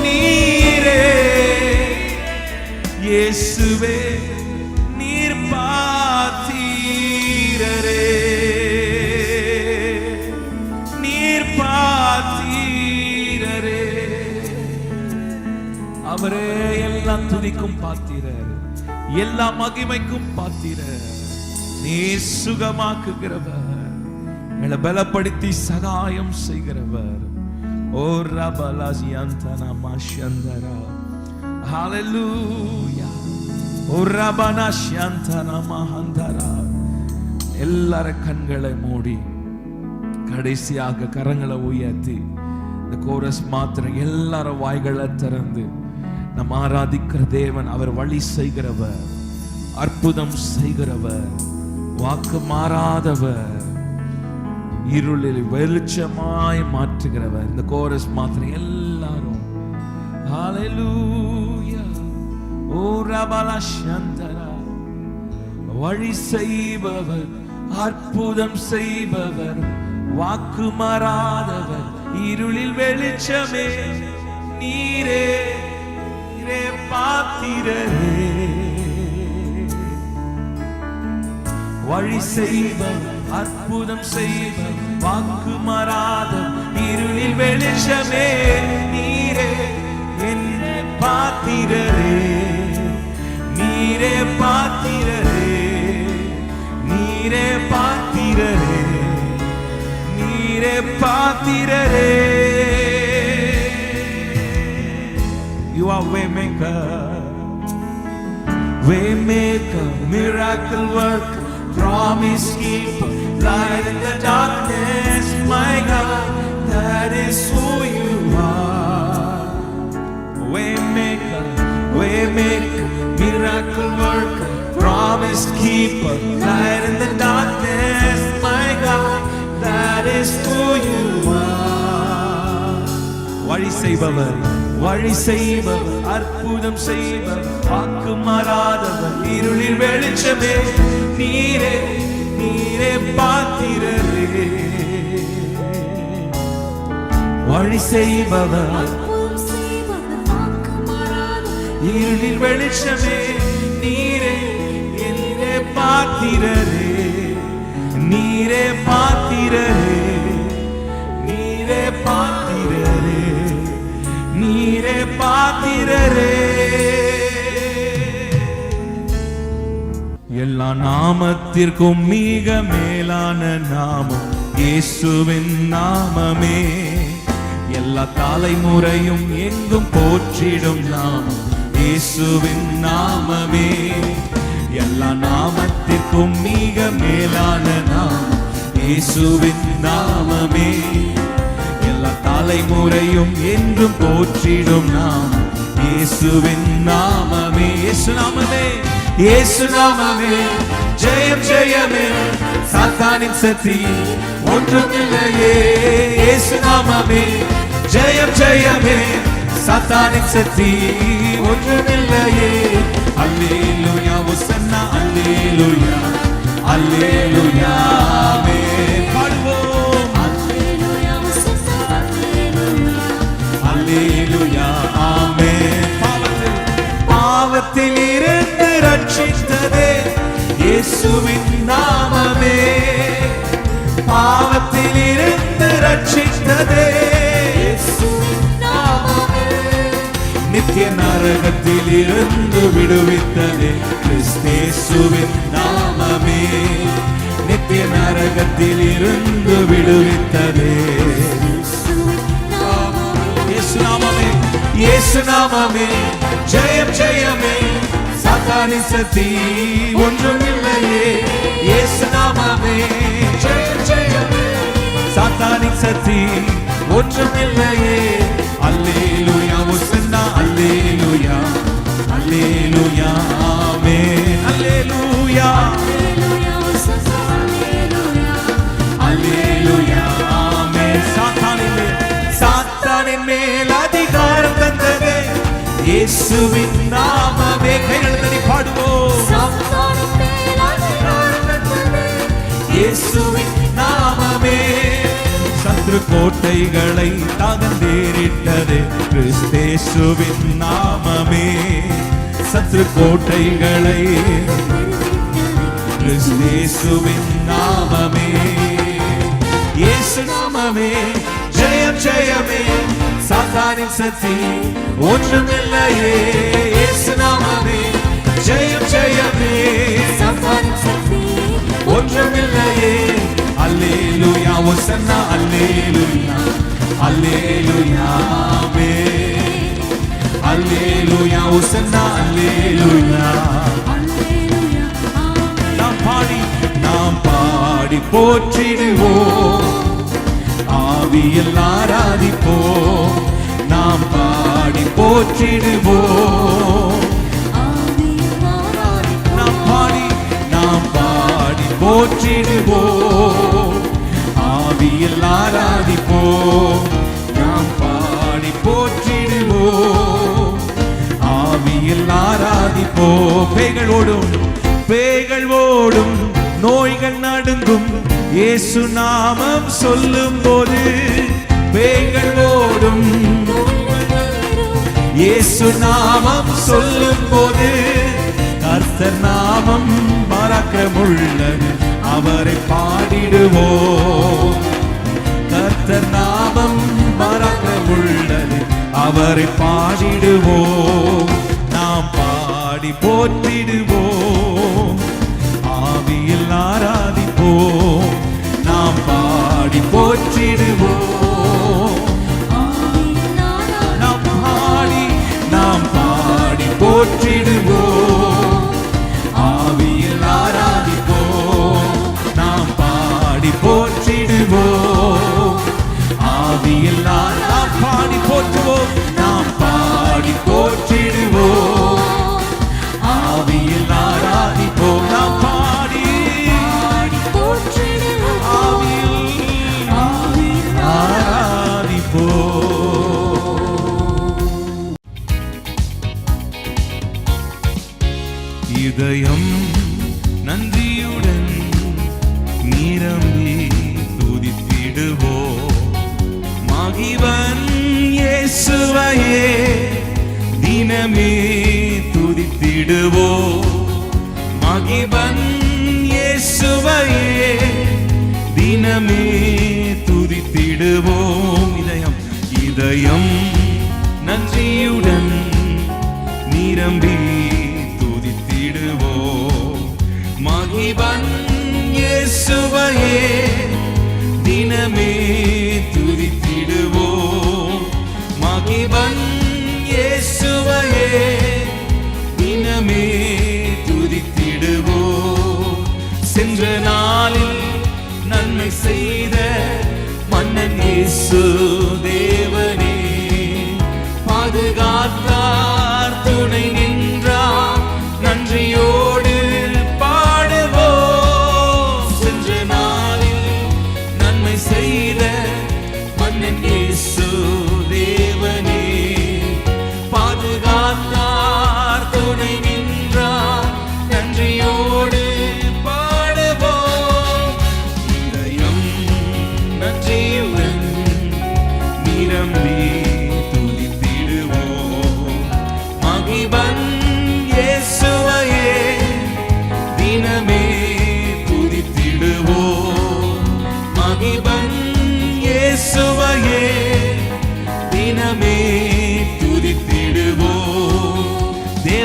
நீரே இயேசுவே, நீர் பாத்திரரே, நீர் பாத்திரரே. அவரே எல்லாம் துதிக்கும் பாத்திரர், எல்லா மகிமைக்கும் பாத்திரர். நீர் சுகமாக்குகிறவர், எங்களை பலப்படுத்தி சகாயம் செய்கிறவர். ஓ ரபலாசியந்தனா மாஷந்தரா. ஹalleluya. ஓ ரபனாஷந்தனா மஹந்தரா. எல்லார கண்களை மூடி கடைசியாக கரங்களை உயர்த்தி இந்த கோரஸ் மாத்திரம் எல்லாரும் வாய்களை திறந்து நம் ஆராதிக்கிற தேவன் அவர் வழி செய்கிறவர், அற்புதம் செய்கிறவர், வாக்கு மாறாதவர், இருளில் வெளிச்சமாய் மாற்றுகிறவர். இந்த கோரஸ் மாத்திரம் எல்லாரும் ஹalleluya. ஓ ரபலஷந்தரா. வழி செய்பவர், அற்புதம் செய்பவர், வாக்கு மாறாதவர், இருளில் வெளிச்சமே நீரே, நீரே பாத்திரரே. வழி செய்பவர், அற்புதம் செய்பவர், வாக்கு மாறாதவர், இருளில் வெளிச்சமே நீரே, என் பாத்திரரே, நீரே பாத்திரரே, நீரே பாத்திரரே, நீரே பாத்திரரே. You are waymaker, waymaker, miracle worker, promise keeper, light in the darkness, my God, that is who you are. Waymaker, waymaker, miracle worker, promise keeper, light in the darkness, my God, that is who you are. வழி செய்பவர், வழி செய்பவர், அற்புதம் செய்பவர், வாக்கு மாறாதவர், இருளில் வெளிச்சமே நீரே, நீரே பாத்திரரே. வழி செய்பவர், இருளில் வெளிச்சமே நீரே, நீரே பாத்திரரே, நீரே பாத்திரரே, நீரே பாத்திரரே, நீரே பாத்திரரே. எல்லா நாமத்திற்கும் மிக மேலான நாமம் இயேசுவின் நாமமே. எல்லா தலைமுறையும் எங்கும் போற்றிடும் நாமம் இயேசுவின் நாமமே. எல்லா நாமத்திற்கும் மிக மேலான நாமம் இயேசுவின் நாமமே. எல்லா தலைமுறையும் என்றும் போற்றிடும் நாமம் இயேசுவின் நாமமே. இயேசு நாமமே, இயேசு நாமமே, ஜெயம் ஜெயமே, சாத்தானின் சக்தி ஒன்றுமில்லையே. இயேசு நாமமே, ஜெயம் ஜெயமே, சாத்தானின் சக்தி ஒன்றுமில்லையே. அல்லேலூயா ஹோசன்னா, அல்லேலூயா, அல்லேலூயா, ஆமென். பாடுவோம். அல்லேலூயா ஹோசன்னா, அல்லேலூயா, அல்லேலூயா, ஆமென். பாவத்தில் இருந்து ரட்சித்ததே இயேசுவின் நாமமே. பாவத்தில் இருந்து ரட்சி விடுவித்ததே. நித்திய நரகத்தில் இருந்து விடுவித்ததே கிறிஸ்தேசுவின் நாமமே. நித்திய நரகத்தில் இருந்து விடுவித்ததே இயேசு நாமமே. இயேசு நாமமே ஜெயம் ஜெயமே. சாத்தானின் சக்தி ஒன்றுமில்லையே. இயேசு நாமமே ஜெயம் ஜெயமே. சாத்தானின் சக்தி ஒன்றுமில்லையே. அல்லேலூயா ஓசன்னா அல்லேலூயா அல்லேலூயா ஆமென். அல்லேலூயா அல்லேலூயா ஆமென். சாத்தானின் மேல் அதிகாரம் தந்ததே இயேசுவின் நாமமே. கைகள் தட்டி பாடுவோம். இயேசுவின் நாமமே. சத்ரு கோட்டைகளை தகர்த்தெறிந்ததே கிறிஸ்தேசுவின் நாமமே. சத்ரு கோட்டைகளை கிறிஸ்தேசுவின் நாமமே. இயேசு நாமமே ஜெயம் ஜெயமே. சாத்தானின் சக்தி ஒன்றுமில்லையே. இயேசு நாமமே ஜெயம் ஜெயமே. சாத்தானின் சக்தி ஒன்றுமில்லையே. அல்லேலூயா ஓசன்னா அல்லேலூயா அல்லேலூயா ஆமென். அல்லேலூயா ஓசன்னா அல்லேலூயா. நாம் பாடி போற்றிடுவோம். ஆவியில் ஆராதிப்போம். நாம் பாடி போற்றிடுவோம். நாம் பாடி போற்றிடுவோம். ஆவியில் ஆராதிப்போம். நாம் பாடி போற்றிடுவோம். ஆவியில் ஆராதிப்போம். பேய்கள் ஓடும் நோய்கள் நடுங்கும் இயேசு நாமம் சொல்லும் போது. பேய்கள் ஓடும் இயேசு நாமம் சொல்லும் போது. கர்த்தர் நாமம் பராக்கிரமுள்ளது அவரை பாடிடுவோம். கர்த்தர் நாமம் பராக்கிரமுள்ளது அவரை பாடிடுவோம். நாம் பாடி போற்றிடுவோம். ஆவியில் ஆராதிப்போம். நாம் பாடி போற்றிடுவோம். நாம் பாடி போற்றிடுவோம். ஆவியில் ஆராதிப்போம். நாம் பாடி போற்றிடுவோம். ஆவியில் நாம் பாடி போற்றுவோம். நாம் பாடி போற்றிடுவோம். ஆவியில் ஆராதிப்போம். நாம் பாடி ஆவியில் ஆராதிப்போம். இதயம் நன்றியுடன் நிரம்பி துதித்திடுவோம். மகிவன் இயேசுவையே தினமே துதித்திடுவோம். மகிவன் இயேசுவையே தினமே துதித்திடுவோம். இதயம் நன்றியுடன் நிரம்பி துதித்திடுவோம். மகிவன் இயேசுவையே தினமே துதித்திடுவோம். மகிவன் இயேசுவையே தினமே துதித்திடுவோம். சென்ற நாளில் நன்மை செய்த மன்னன் இயேசு தேவனே பாதுகாத்தார், துணை நின்றார், நன்றியோடு பாடுவோம். சென்ற நாளில் நன்மை செய்த மன்னன் இயேசு தேவனே பாதுகாத்தார், துணை நின்றார், நன்றியோடு பாடுவோம். இதயம் நன்றியுடன்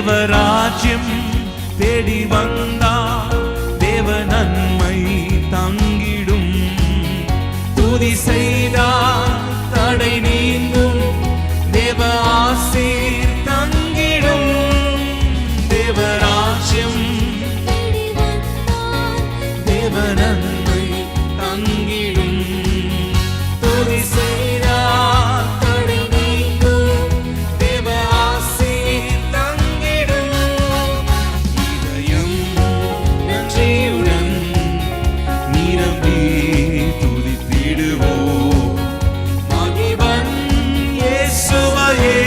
தேவராஜ்யம் தேடி வந்தார் தேவ நன்மை தங்கிடும். துதி செய்தார் தடை நீங்கும் தேவ ஆசீர் தங்கிடும். தேவராஜ்யம் தேவ நன்மை தங்கிடும். துதி செய்தார் தடை நீங்கும் தேவ ஆசீர் தங்கிடும். இதயம் நன்றியுடன் நிரம்பி துதித்திடுவோம். மகிவன் இயேசுவையே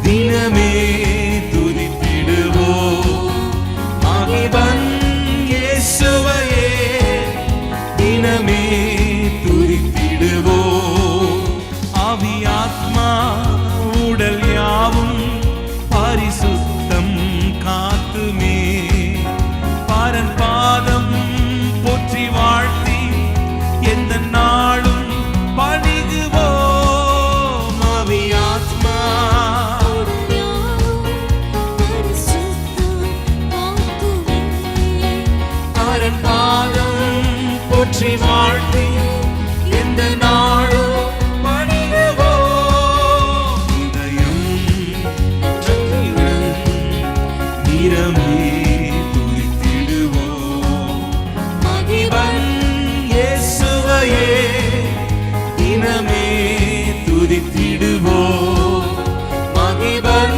தினமே துதித்திடுவோம். மகிவன் இயேசுவையே தினமே துதித்திடுவோம். ஆவி ஆத்மா உடல் யாவும் பரிசுத்தம் காத்துமே. பாரன் பாதம் போற்றி வாழ்த்தி எந்த நாளும் பணிகுவோம். ஆவி ஆத்மா பாரன் பாதம் போற்றி வாழ்த்தி எந்த நாளும் பணிகுவோம். இதயம் நன்றியுடன் நிரம்பி துதித்திடுவோம். மகிவன் இயேசுவையே தினமே துதித்திடுவோம். மகிவன்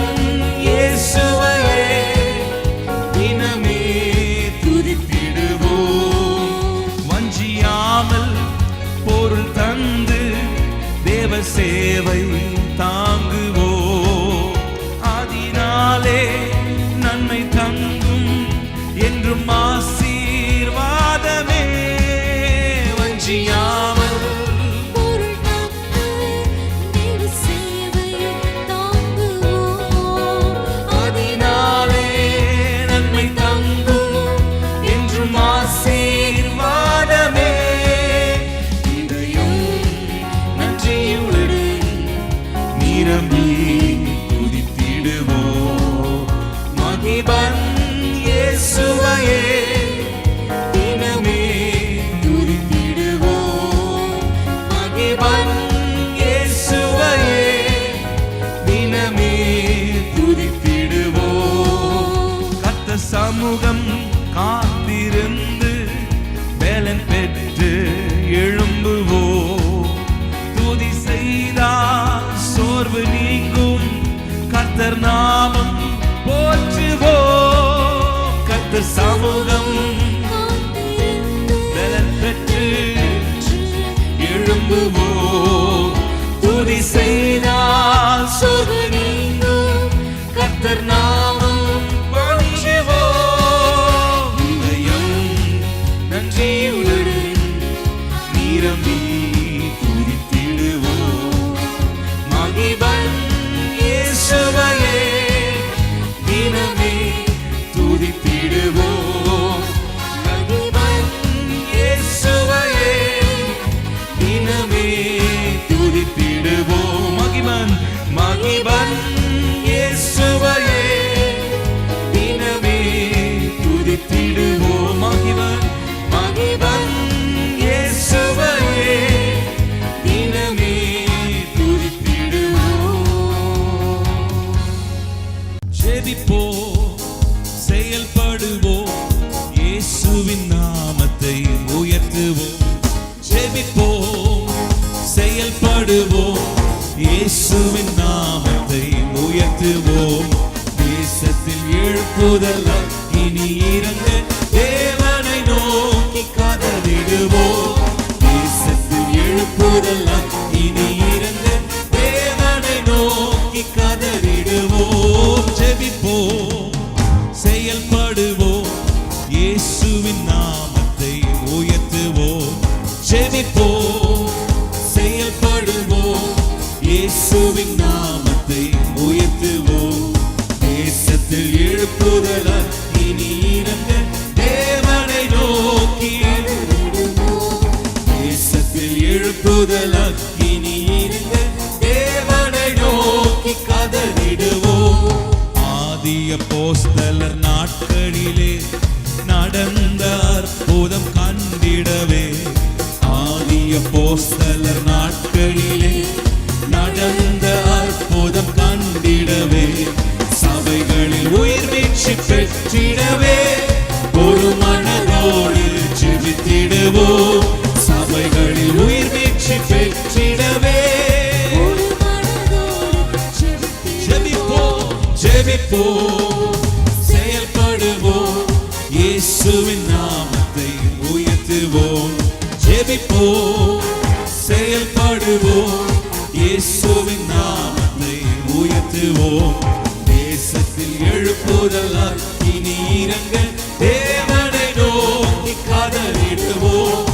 இயேசுவையே தினமே துதித்திடுவோம். வஞ்சியாமல் பொருள் தந்து தேவ சேவை தாங்குவோம். அதனாலே நன்மை தங்கும் என்றும் ஆசீர்வாதமே. வஞ்சியாமல் அதனாலே நன்மை தங்கும் என்றும் ஆசீர்வாதமே. இதயம் நன்றியுடன் நிரம்பி துதித்திடுவோம். மகிபன் இயேசுவையே தினமே துதித்திடுவோம். மகிபன் இயேசுவையே தினமே துதித்திடுவோம். கர்த்தர் சமூகம் காத்திருந்து பலன் பெற்று எழும்புவோம். துதி செய்தால் சோர்வு நீங்கும் கர்த்தர் நாமம் போற்றுவோம். கர்த்தர் சமூகம் பலன் பெற்று எழும்புவோம். துதி செய்தால் சோர்வு நீங்கும் கர்த்தர் நாமம் போற்றுவோம். இதயம் நன்றியுடன் நிரம்பி துதித்திடுவோம். மகிபன் இயேசுவையே தினமே துதித்திடுவோம். மகிபன் இயேசுவையே தினமே துதித்திடுவோம். மகிபன் மகிபன் இயேசுவையே தினமே துதித்திடுவோம். மகிபன் மகிபன் இயேசுவையே தினமே துதித்திடுவோம். ஜெபிப்போம், செயல்படுவோம், இயேசுவின் நாமத்தை உயர்த்துவோம். ஜெபிப்போம், செயல்படுவோம், இயேசுவின் நாமத்தை உயர்த்துவோம். தேசத்தில் எழுப்புதலாம் இனி இறங்க தேவனை நோக்கி கதறிடுவோம். தேசத்தில் எழுப்புதலாம் இனி இறங்க தேவனை நோக்கி கதறிடுவோம். ஜெபிப்போம், செயல்படுவோம், இயேசுவின் நாமத்தை உயர்த்துவோம். ஜெபிப்போம், செயல்படுவோம், இயேசுவின் நாமத்தை உயர்த்துவோம். தேசத்தில் எழுப்புதலால் இனி இறங்க தேவனை நோக்கி தேசத்தில் எழுப்புதலால் இனி இறங்க தேவனை நோக்கி கதறிடுவோம். ஆதி அப்போஸ்தலர் நாட்களிலே நடந்த அற்புதம் கண்டிடவே, ஆதி அப்போஸ்தலர் நாட்களிலே நடந்த அற்புதம் கண்டிடவே, சபைகளில் உயிர் மீட்சி பெற்றிடவே ஒரு மனதோடு ஜெபித்திடுவோம். சபைகளில் உயிர் மீட்சி பெற்றிடவே ஜெபிப்போம், ஜெபிப்போம், செயல்படுவோம், இயேசுவின் நாமத்தை உயர்த்துவோம். ஜெபிப்போம், செயல்படுவோம், இயேசுவின் நாமத்தை உயர்த்துவோம். தேசத்தில் எழுப்புதலால் இனி இறங்க தேவனை நோக்கி கதறிடுவோம்.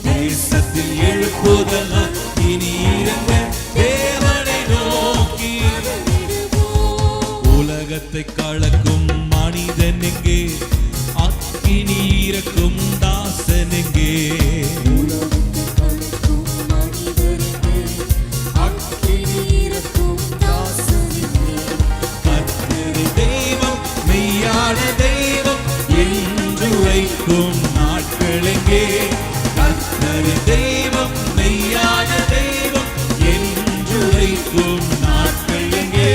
தேசத்தில் எழுப்புதலால் இனி இறங்க தேவனை நோக்கி. உலகத்தை கலக்கும் மனிதன் எங்கே, அக்கினி இறக்கும் தாசன் எங்கே? தெய்வம் என்று வைக்கும் நாட்கள் எங்கே? கர்த்தர் தெய்வம், மெய்யான தெய்வம் என்று வைக்கும் நாட்கள் எங்கே?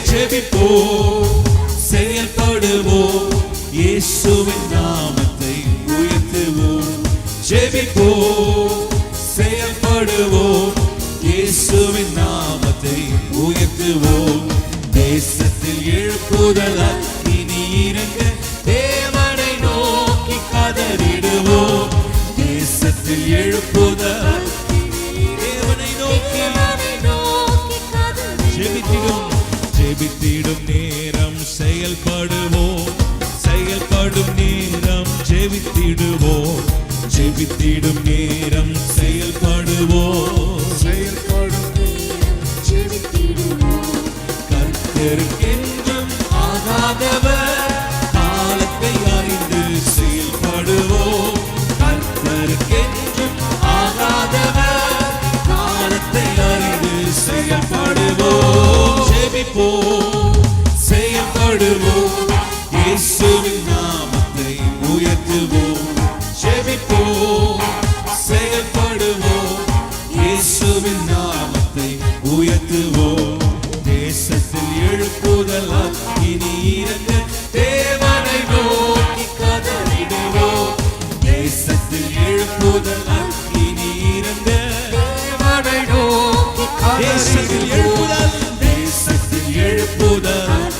ஜெபிப்போம், செயல்படுவோம், இயேசுவின் நாமத்தை உயர்த்துவோம். ஜெபிப்போம், செயல்படுவோம், இயேசுவின் நாமத்தை உயர்த்துவோம். தேசத்தில் எழுப்புதலால் இனி இறங்க தேவனை நோக்கி கதறிடுவோம். தேசத்தில் எழுப்புதலால் தேவனை நோக்கி ஜெபித்திடும், ஜெபித்திடும் நேரம் செயல்படுவோம், செயல்படும் நேரம் ஜெபித்திடுவோம், ஜெபித்திடும் நேரம் செயல்படுவோம், செயல்படும் கர்த்தருக்கென்றும் ஆகாதவர், காலத்தை அறிந்து செயல்படுவோம். கர்த்தருக்கென்றும் ஆகாதவர், காலத்தை அறிந்து செயல்படுவோம். ஜெபிப்போம், செயல்படுவோம், இயேசுவின் நாமத்தை உயர்த்துவோம். ஜெபிப்போம், செயல்படுவோம், இயேசுவின் நாமத்தை உயர்த்துவோம். தேசத்தில் எழுப்புதலால் இனி இறங்க தேவனை நோக்கி கதறிடுவோம். தேசத்தில் எழுப்புதலால் இனி இறங்க தேவனை நோக்கி தேசத்தில் எழுப்புதல், தேசத்தில் எழுப்புதல்,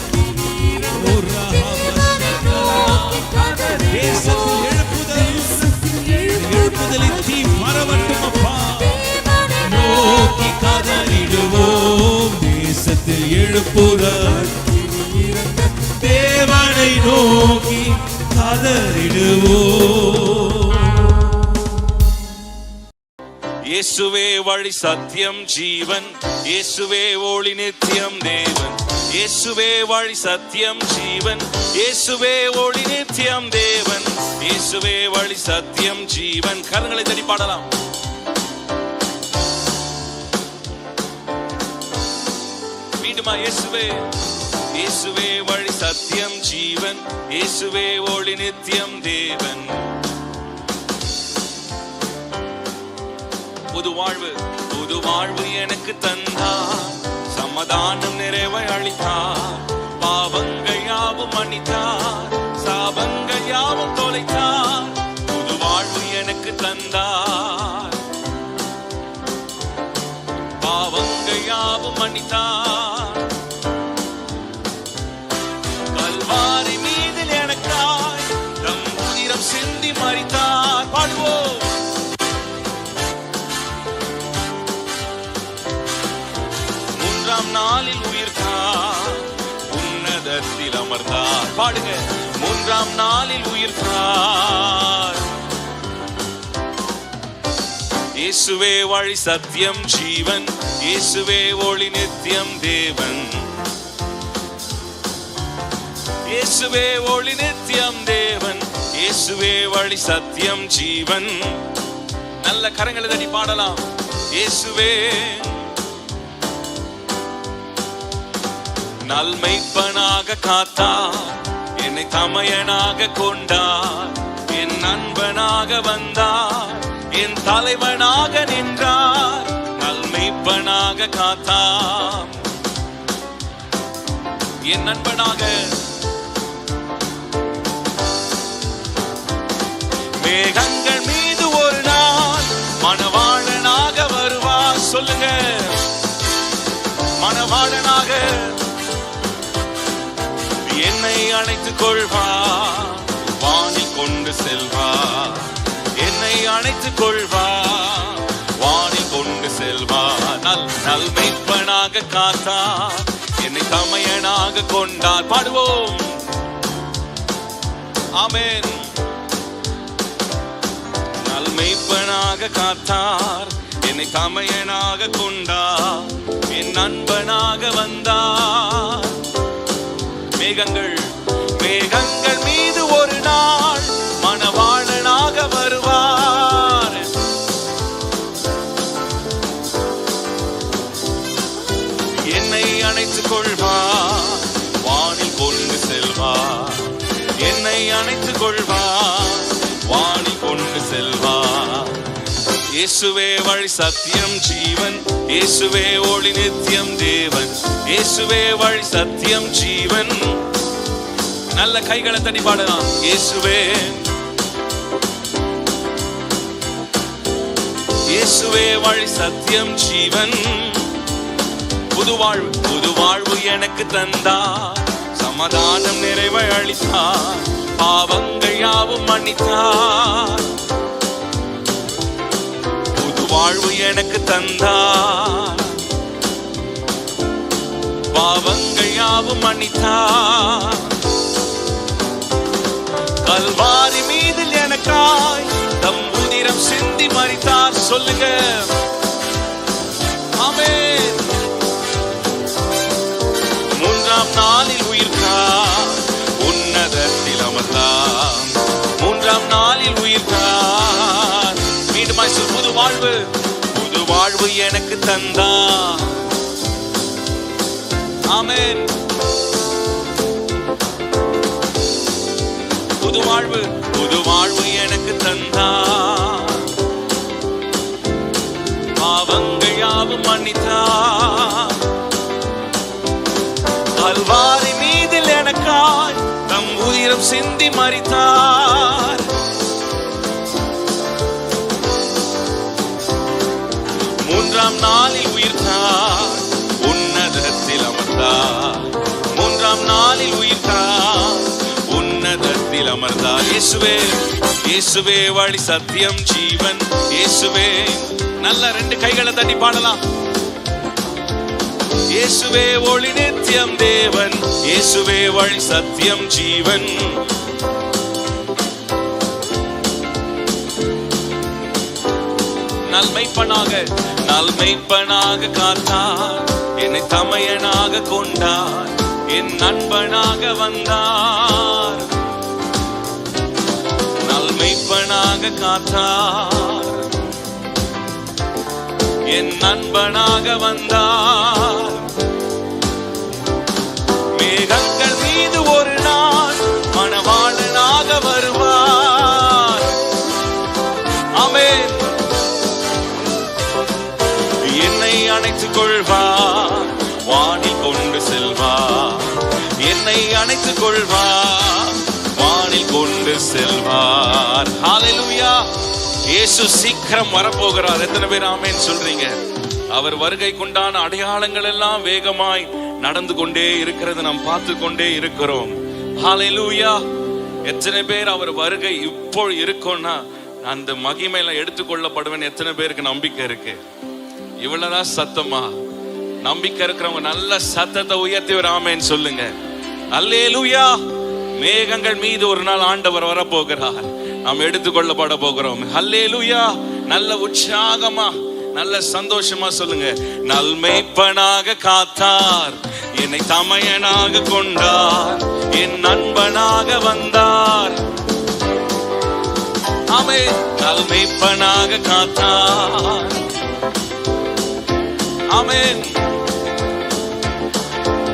தேசத்தில் எழுப்புதல், எழுப்புதலின் தீ பரவட்டும் அப்பா, நோக்கி கதறிடுவோம். தேசத்தில் எழுப்புதல், தேவனை நோக்கி கதறிடுவோம். இயேசுவே வழி சத்தியம் ஜீவன், இயேசுவே ஒளி நித்தியம் தேவன். இயேசுவே வழி சத்தியம் ஜீவன், இயேசுவே ஒளி நித்தியம் தேவன். இயேசுவே வழி சத்தியம் ஜீவன். கரங்களை தட்டி பாடலாம். மீண்டுமா இயேசுவே, இயேசுவே வழி சத்தியம் ஜீவன், இயேசுவே ஒளி நித்தியம் தேவன். புது வாழ்வு, புது வாழ்வு எனக்கு தந்தார், சமாதானம் நிறைவை அளித்தார், பாவங்கள் யாவும் மன்னித்தார், சாபங்கள் யாவும் தொலைத்தார். புது வாழ்வு எனக்கு தந்தார், பாவங்கள் யாவும் மன்னித்தார். கல்வாரி மீதில் எனக்காய் தம் உதிரம் சிந்தி மரித்தார். பாடுவோம். மூன்றாம் நாளில் உயிர்த்தார், உன்னதத்தில் அமர்ந்தார். பாடுங்க. மூன்றாம் நாளில் உயிர்த்தார். இயேசுவே வழி சத்தியம் ஜீவன், இயேசுவே ஒளி நித்தியம் தேவன். இயேசுவே ஒளி நித்தியம் தேவன், இயேசுவே வழி சத்தியம் ஜீவன். நல்ல கரங்களை தட்டி பாடலாம். இயேசுவே நல்மைப்பனாக காத்தார், என்னை தமையனாக கொண்டார், என் நண்பனாக வந்தார், என் தலைவனாக நின்றார், நல்மெய்ப்பனாக காத்தார். என் நண்பனாக, மேகங்கள் மீது ஒரு நாள் மணவாளனாக வருவார். சொல்லுங்க, மணவாளனாக என்னை அணைத்துக் கொள்வார், வானில் கொண்டு செல்வார். என்னை அணைத்துக் கொள்வார், வானில் கொண்டு செல்வார். நல்மெய்ப்பனாக காத்தார், என்னை தமையனாக கொண்டார். பாடுவோம், ஆமென். நல்மெய்ப்பனாக காத்தார், என்னை தமையனாக கொண்டார், என் நண்பனாக வந்தார். மேகங்கள் மீது ஒரு நாள் மணவாளனாக வருவார். என்னை அணைத்துக் கொள்வார், வானில் கொண்டு செல்வார். என்னை அணைத்துக் கொள்வார், வானில் கொண்டு செல்வார். இயேசுவே வழி சத்தியம் ஜீவன், இயேசுவே ஒளி நித்தியம் தேவன், இயேசுவே வழி சத்தியம் ஜீவன். நல்ல கைகளை தட்டி பாடலாம். இயேசுவே, இயேசுவே வழி சத்தியம் ஜீவன். புது வாழ்வு எனக்கு தந்தார், சமாதானம் நிறைவை அளித்தார், பாவங்கள் யாவும் மன்னித்தார். வாழ்வு எனக்கு தந்தார், பாவங்கள் யாவும் மன்னித்தார். கல்வாரி மீதில் எனக்காய் தம் உதிரம் சிந்தி மரித்தார். சொல்லுங்க, ஆமென். மூன்றாம் நாளில் உயிர்த்தார், உன்னதத்தில் அமர்ந்தார். மூன்றாம் நாளில் உயிர்த்தார். மீண்டும் புது வாழ்வு எனக்கு தந்தார். ஆமென். புது வாழ்வு எனக்கு தந்தார், பாவங்கள் யாவும் மன்னித்தார். கல்வாரி மீதில் எனக்காய் தம் உயிரம் சிந்தி மரித்தார். மூன்றாம் நாளில் உயிர்த்தார், உன்னதத்தில் அமர்ந்தார். மூன்றாம் நாளில் உயிர்த்தார், உன்னதத்தில் அமர்ந்தார். இயேசுவே, இயேசுவே வழி சத்தியம் ஜீவன், இயேசுவே. நல்ல ரெண்டு கைகளை தட்டி பாடலாம். இயேசுவே ஒளி நித்தியம் தேவன், இயேசுவே வழி சத்தியம் ஜீவன். நல்மெய்ப்பனாக காத்தார், என்னை தமையனாக கொண்டார், என் நண்பனாக வந்தார். நல்மெய்ப்பனாக காத்தார், என் நண்பனாக வந்தார். மேகங்கள் மீது ஒரு நாள் மணவாளனாக வருவார். ஆமென். என்னை அணைத்துக் கொள்வார், வானில் கொண்டு செல்வார். என்னை அணைத்துக் கொள்வார், வானில் கொண்டு செல்வார். ஹல்லேலூயா. இயேசு சீக்கிரம் வரப்போகிறார். எத்தனை பேர் ஆமென் சொல்றீங்க? அவர் வருகைக்குண்டான அடையாளங்கள் எல்லாம் வேகமாய் நடந்து கொண்டே இருக்கிறது நாம் பார்த்து கொண்டே இருக்கிறோம். ஹல்லேலூயா. எத்தனை பேர் அவர் வருகை இப்போ இருக்கும்னா அந்த மகிமையில எடுத்துக்கொள்ளப்படுவேன் எத்தனை பேருக்கு நம்பிக்கை இருக்கு? இவ்வளவுதான் சத்தமா? நம்பிக்கை இருக்கிறவங்க நல்ல சத்தத்தை உயர்த்தி ஒரு ஆமென் சொல்லுங்க. அல்லேலூயா. மேகங்கள் மீது ஒரு நாள் ஆண்டவர் வரப்போகிறார், நாம் எடுத்துக்கொள்ளப்பட போகிறோம். அல்லேலூயா. நல்ல உற்சாகமா நல்ல சந்தோஷமா சொல்லுங்க. நல்மெய்ப்பனாக காத்தார், என்னை தமையனாக கொண்டார், என் நண்பனாக வந்தார். ஆமென். நல்மெய்ப்பனாக காத்தார். ஆமென்.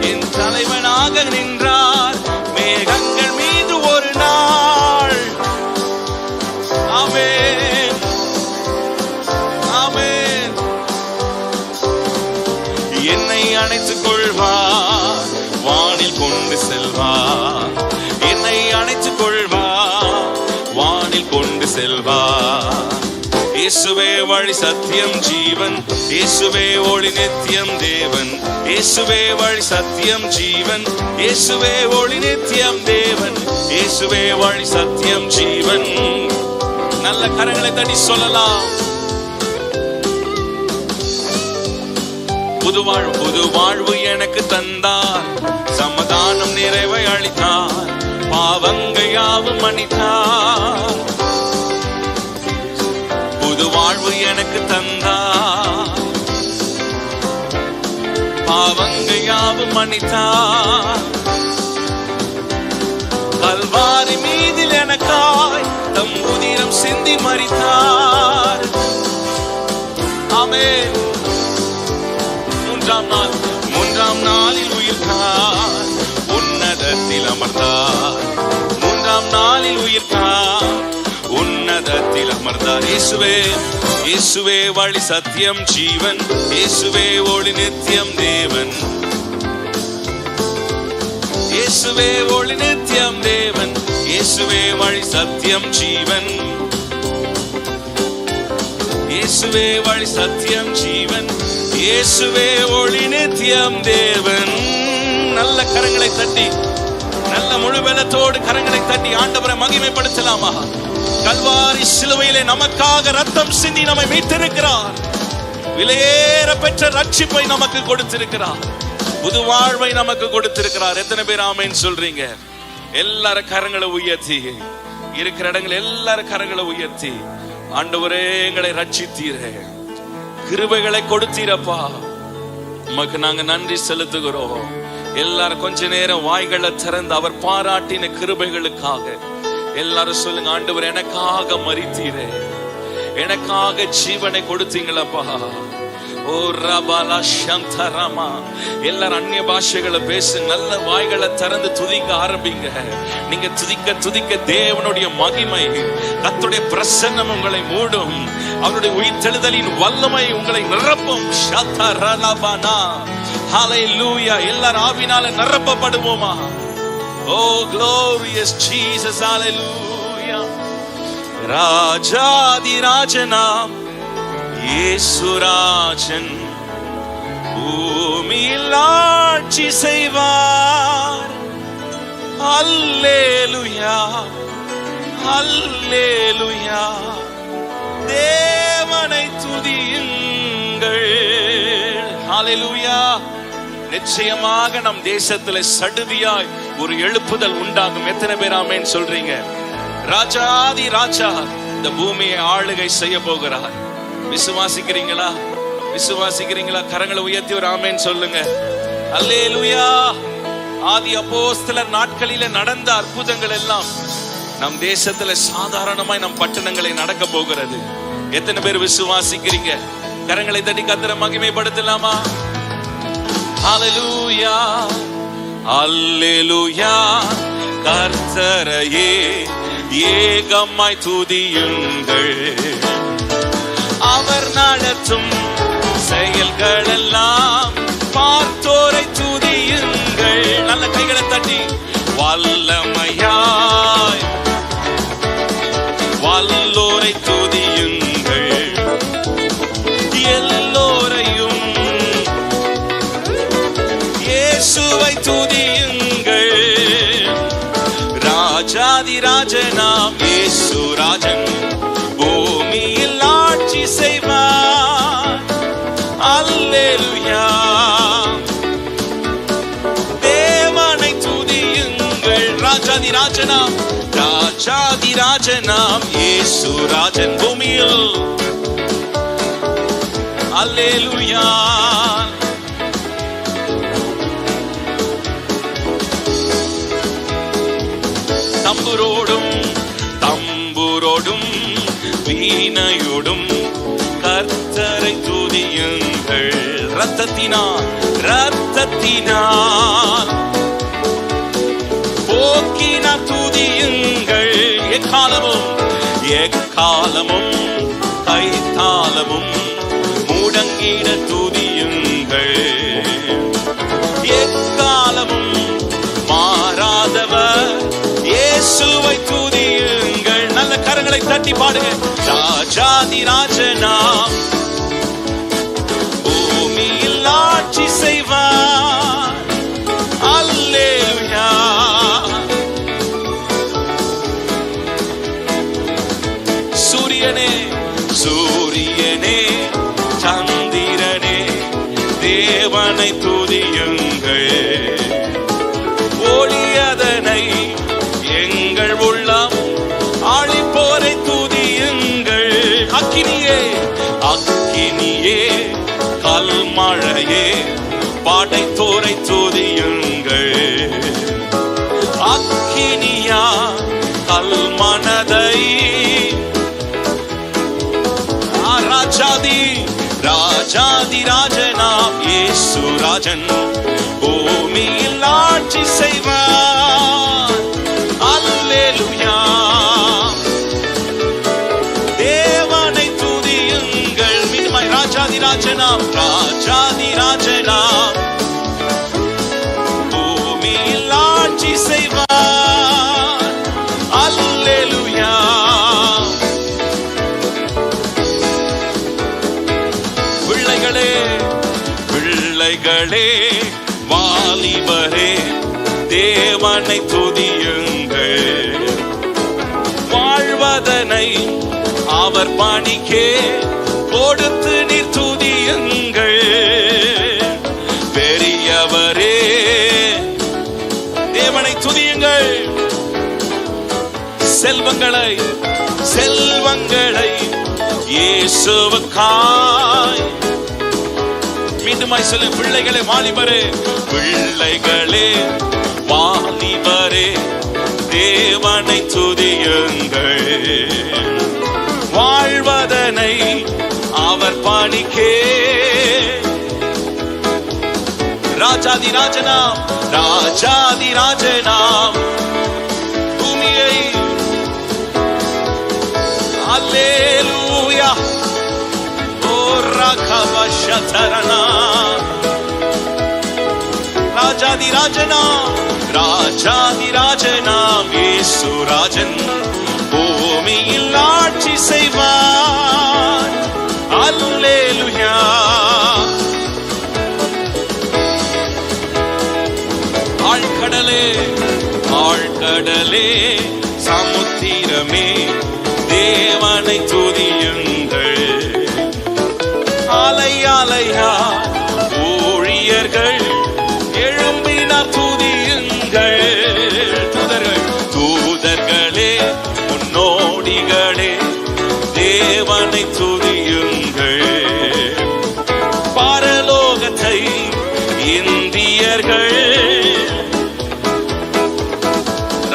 என் தலைவனாக நின்றார். மேகங்கள் அணைத்துக் கொள்வார், வானில் கொண்டு செல்வார். என்னை அணைத்துக் கொள்வார், வானில் கொண்டு செல்வார். இயேசுவே வழி சத்தியம் ஜீவன், இயேசுவே ஒளி நித்தியம் தேவன். இயேசுவே வழி சத்தியம் ஜீவன், இயேசுவே ஒளி நித்தியம் தேவன். இயேசுவே வழி சத்தியம் ஜீவன். நல்ல கரங்களை தட்டி சொல்லலாம். புதுவாழ்வு புதுவாழ்வு எனக்கு தந்தார், சமாதானம் நிறைவை அளித்தார், பாவங்கள் யாவும் மன்னித்தார். புதுவாழ்வு எனக்கு தந்தார், பாவங்கள் யாவும் மன்னித்தார். கல்வாரி மீதில் எனக்காய் தம் உதிரம் சிந்தி மரித்தார். ஆமென். மூன்றாம் நாளில் உயிர்த்தார், உன்னதத்தில் அமர்ந்தார். மூன்றாம் நாளில் உயிர்த்தார், உன்னதத்தில் அமர்ந்தார். இயேசுவே இயேசுவே வழி சத்தியம் ஜீவன், இயேசுவே ஒளி நித்தியம் தேவன். இயேசுவே ஒளி நித்தியம் தேவன், இயேசுவே வழி சத்தியம் ஜீவன். இயேசுவே வழி சத்தியம் ஜீவன், இயேசுவே ஒளி நித்தியம் தேவன். நல்ல கரங்களை தட்டி, நல்ல முழு பலத்தோடு கரங்களை தட்டி ஆண்டவரை மகிமைப்படுத்தலாமா? கல்வாரி சிலுவையிலே நமக்காக ரத்தம் சிந்தி நம்மை மீட்டிருக்கிறார். விலையேற பெற்ற ரட்சிப்பை நமக்கு கொடுத்திருக்கிறார். புது வாழ்வை நமக்கு கொடுத்திருக்கிறார். எத்தனை பேர் ஆமென் சொல்றீங்க? எல்லாரும் கரங்களை உயர்த்தி, இருக்கிற இடங்கள் எல்லாரும் கரங்களை உயர்த்தி, ஆண்டவரே எங்களை ரட்சித்தீரே, கிருபைகளை கொடுத்தீரப்பா, உமக்கு நாங்க நன்றி செலுத்துகிறோம். எல்லாரும் கொஞ்ச நேரம் வாய்களை திறந்து அவர் பாராட்டின கிருபைகளுக்காக எல்லாரும் சொல்லுங்க, ஆண்டவர் எனக்காக மரித்தீரே, எனக்காக ஜீவனை கொடுத்தீங்களப்பா. ஓ ரபாலா சந்தரமா. எல்லாரும் அந்நிய பாஷைகளை பேசுங்க, நல்ல வாய்களை திறந்து துதிக்க ஆரம்பிங்க. நீங்க துதிக்க துதிக்க தேவனுடைய மகிமை, கர்த்தருடைய பிரசன்னம் உங்களை மூடும். அவருடைய உயிர்த்தெழுதலின் வல்லமை உங்களை நிரப்பும். ஷதரலபனா. ஹalleluya. எல்லாரும் ஆவினால நிரப்பப்படுவோமா? Oh glorious Jesus, hallelujah. ராஜாதி ராஜனாம் இயேசுராஜன் பூமியில் ஆட்சி செய்வார். அல்லேலூயா அல்லேலூயா. தேவனை துதியுங்கள். ஹalleluya. நிச்சயமாக நம் தேசத்துல சடுதியாய் ஒரு எழுப்புதல் உண்டாகும். எத்தனை பேர் ஆமென் சொல்றீங்க? ராஜாதி ராஜா இந்த பூமியை ஆளுகை செய்ய போகிறார். விசுவாசிக்கிறீங்களா? விசுவாசிக்கிறீங்களா? கரங்களை உயர்த்தி ஒரு ஆமென் சொல்லுங்க. அல்லேலூயா. ஆதி அப்போஸ்தலர் நாட்களிலே நடந்த அற்புதங்கள் எல்லாம் நம் தேசத்துல சாதாரணமாய் நம் பட்டணங்களை நடக்க போகிறது. எத்தனை பேர் விசுவாசிக்கிறீங்க? கரங்களை தட்டி கர்த்தரை மகிமைப்படுத்தலாமா? ஹalleluya அல்லேலூயா. கர்த்தரையே ஏகமாய் துதியுங்கள். அவர் நடத்தும் செயல்கள் எல்லாம் பார்த்தோரை துதியுங்கள். நல்ல கைகளை தட்டி வல்லமையாய் வல்லோரை துதியுங்கள். எல்லோரையும் இயேசுவை துதியுங்கள். ராஜாதி ராஜனாம் இயேசு ராஜன் பூமியில் ஆட்சி செய்வார். அல்லேலூயா. தேவனை துதியுங்கள். ராஜாதி ராஜனாம் ராஜாதி ராஜனாம் இயேசு ராஜன் பூமியில். அல்லேலூயா. தம்புரோடும் தம்புரோடும் வீணையோடும் கர்த்தரை துதியுங்கள். ரத்தத்தினால் ரத்தத்தினால் போக்கின துதியுங்கள். எக்காலமும் எக்காலமும் கைத்தாளமும் முடங்கிட துதியுங்கள். போய் துதியுங்கள். நல்ல கரங்களை தட்டி பாடுங்க. ராஜாதி ராஜனாம் பூமியில் ஆட்சி செய்வார். அல்லேலூயா. சூரியனே சூரியனே சந்திரனே தேவனை துதியுங்கள். ஒளியதனை எங்கள் உள்ளம் ஆழிப்போரை துதியுங்கள். அக்கினியே அக்கினியே கல்மழையே படைத்தோரை துதியுங்கள். அக்கினியா கல்மனதை ராஜாதி ராஜாதி ராஜனாம் இயேசு ராஜன் பூமியில் ஆட்சி செய்வார். அல்லேலூயா. தேவனை துதியுங்கள். மீண்டுமாய் ராஜாதி ராஜனாம் ராஜாதி ராஜனாம் பூமியில் ஆட்சி செய்வார். அல்லேலூயா. பிள்ளைகளே பிள்ளைகளே வாலிபரே தேவனை துதியுங்கள். வாழ்வதனை அவர் பணிக்கே கொடுத்து நீர் துதியுங்கள். பெரியவரே தேவனை துதியுங்கள். செல்வங்களை செல்வங்களை இயேசுவுக்காய். மீண்டுமாய் சொல்ல. பிள்ளைகளே வாலிபரே பிள்ளைகளே வாலிபரே தேவனை துதியுங்கள். வாழ்வதனை அவர் பணிக்கே ராஜாதி ராஜனாம் ராஜாதி ராஜனாம் பூமியை. அல்லேலூயா. ஓ ரகவஷதரனா. ராஜாதி ராஜனாம் ராஜாதி ராஜனாம் இயேசு ராஜன் பூமியில் ஆட்சி செய்வார். அல்லேலூயா. ஆழ்கடலே ஆழ்கடலே சமுத்திரமே தேவனை துதியுங்கள். அலை அலையா ஊழியர்கள் எழும்பினார் துதியுங்கள். தூதர்கள் தூதர்களே முன்னோடிகளே தேவனை துதியுங்கள். பரலோகத்தை இந்தியர்கள்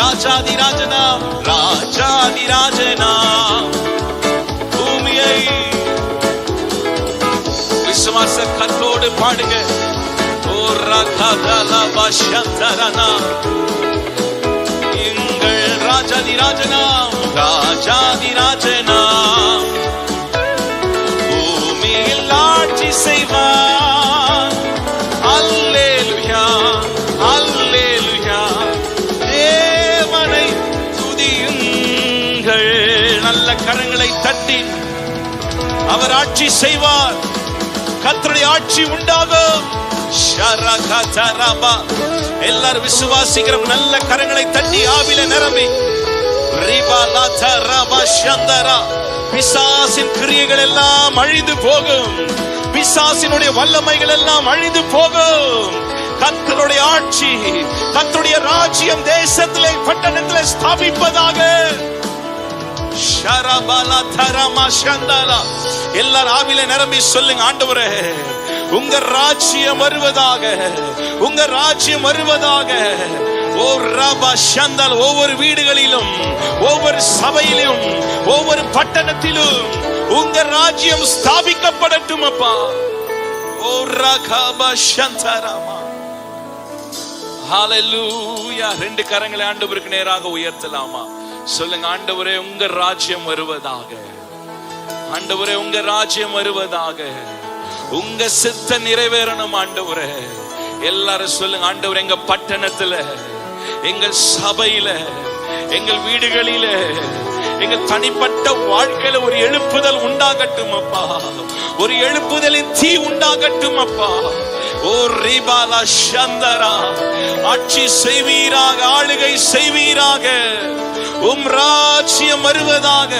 ராஜாதி ராஜனாம் ராஜாதி ராஜனாம் பூமியை. விசுவாச கத்தோடு பாடுங்க. ஓ ரகதலபஷந்தரனா. எங்கள் ராஜாதி ராஜனாம் ராஜாதி ராஜனாம் பூமியில் ஆட்சி செய்வார். அல்லேலூயா அல்லேலூயா. தேவனை துதியுங்கள். நல்ல கரங்களை தட்டி அவர் ஆட்சி செய்வார். கர்த்தருடைய ஆட்சி உண்டாகும். எல்லாரும் விசுவாசிக்கிற நல்ல கரங்களை தட்டி ஆவில நிரம்பி. பிசாசின் கிரியைகள் எல்லாம் அழிந்து போகும். பிசாசினுடைய வல்லமைகள் எல்லாம் அழிந்து போகும். கர்த்தருடைய ஆட்சி கர்த்தருடைய ராஜ்யம் தேசத்திலே பட்டணத்திலே ஸ்தாபிப்பதாக. எல்லாரும் ஆவில நிரம்பி சொல்லுங்க. ஆண்டவரே உங்க ராஜ்யம் வருவதாக. உங்க ராஜ்யம் வருவதாக. ஓ ரபா ஷந்தல். ஒவ்வொரு வீடுகளிலும் ஒவ்வொரு சபையிலும் ஒவ்வொரு பட்டணத்திலும் உங்க ராஜ்யம் ஸ்தாபிக்கப்படட்டும் அப்பா. ஓ ரகபா ஷந்தரமா. ஹalleluya. ரெண்டு கரங்களை ஆண்டவருக்கு நேராக உயர்த்தலாமா? சொல்லுங்க. ஆண்டவரே உங்க ராஜ்யம் வருவதாக. ஆண்டவரே உங்க ராஜ்யம் வருவதாக. உங்க சித்தம் நிறைவேறணும் ஆண்டவரே. எல்லாரும் சொல்லுங்க. ஆண்டவரே எங்க பட்டணத்துல எங்கள் சபையில எங்கள் வீடுகளிலே, எங்கள் தனிப்பட்ட வாழ்க்கையில ஒரு எழுப்புதல் உண்டாகட்டும் அப்பா. ஒரு எழுப்புதலின் தீ உண்டாகட்டும் அப்பா. ஓ ரிபாலா சந்தரா, ஆட்சி செய்வீராக, ஆளுகை செய்வீராக, ராஜ்யம் வருவதாக.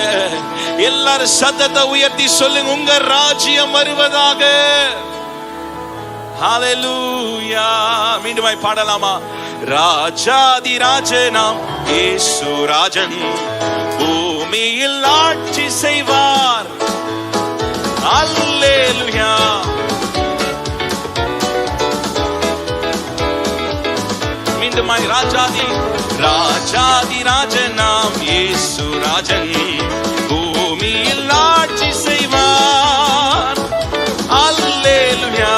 எல்லாரும் சத்தத்தை உயர்த்தி சொல்லுங்க, உங்க ராஜ்யம் வருவதாக. ஹalleluya. மீண்டுமாய் பாடலாமா? ராஜாதி ராஜனாம் இயேசு ராஜன் பூமியில் ஆட்சி செய்வார். அல்லேலூயா. மீண்டுமாய் ராஜாதி ராஜனாம் இயேசு ராஜன் பூமியில் ஆட்சி செய்வார். அல்லேலூயா.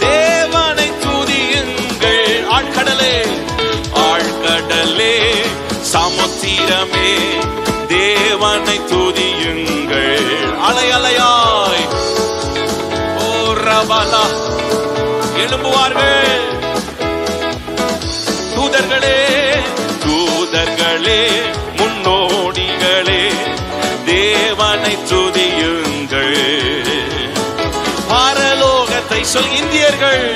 தேவனை துதியுங்கள். ஆழ்கடலே, ஆழ்கடலே, சமுத்திரமே, தேவனை துதியுங்கள். அலை அலையாய் ஓ ரபலா எழும்புவார்கள். தூதர்களே, தூதர்களே, முன்னோடிகளே, தேவனை துதியுங்கள். பரலோகத்தை சொல் இந்தியர்கள்,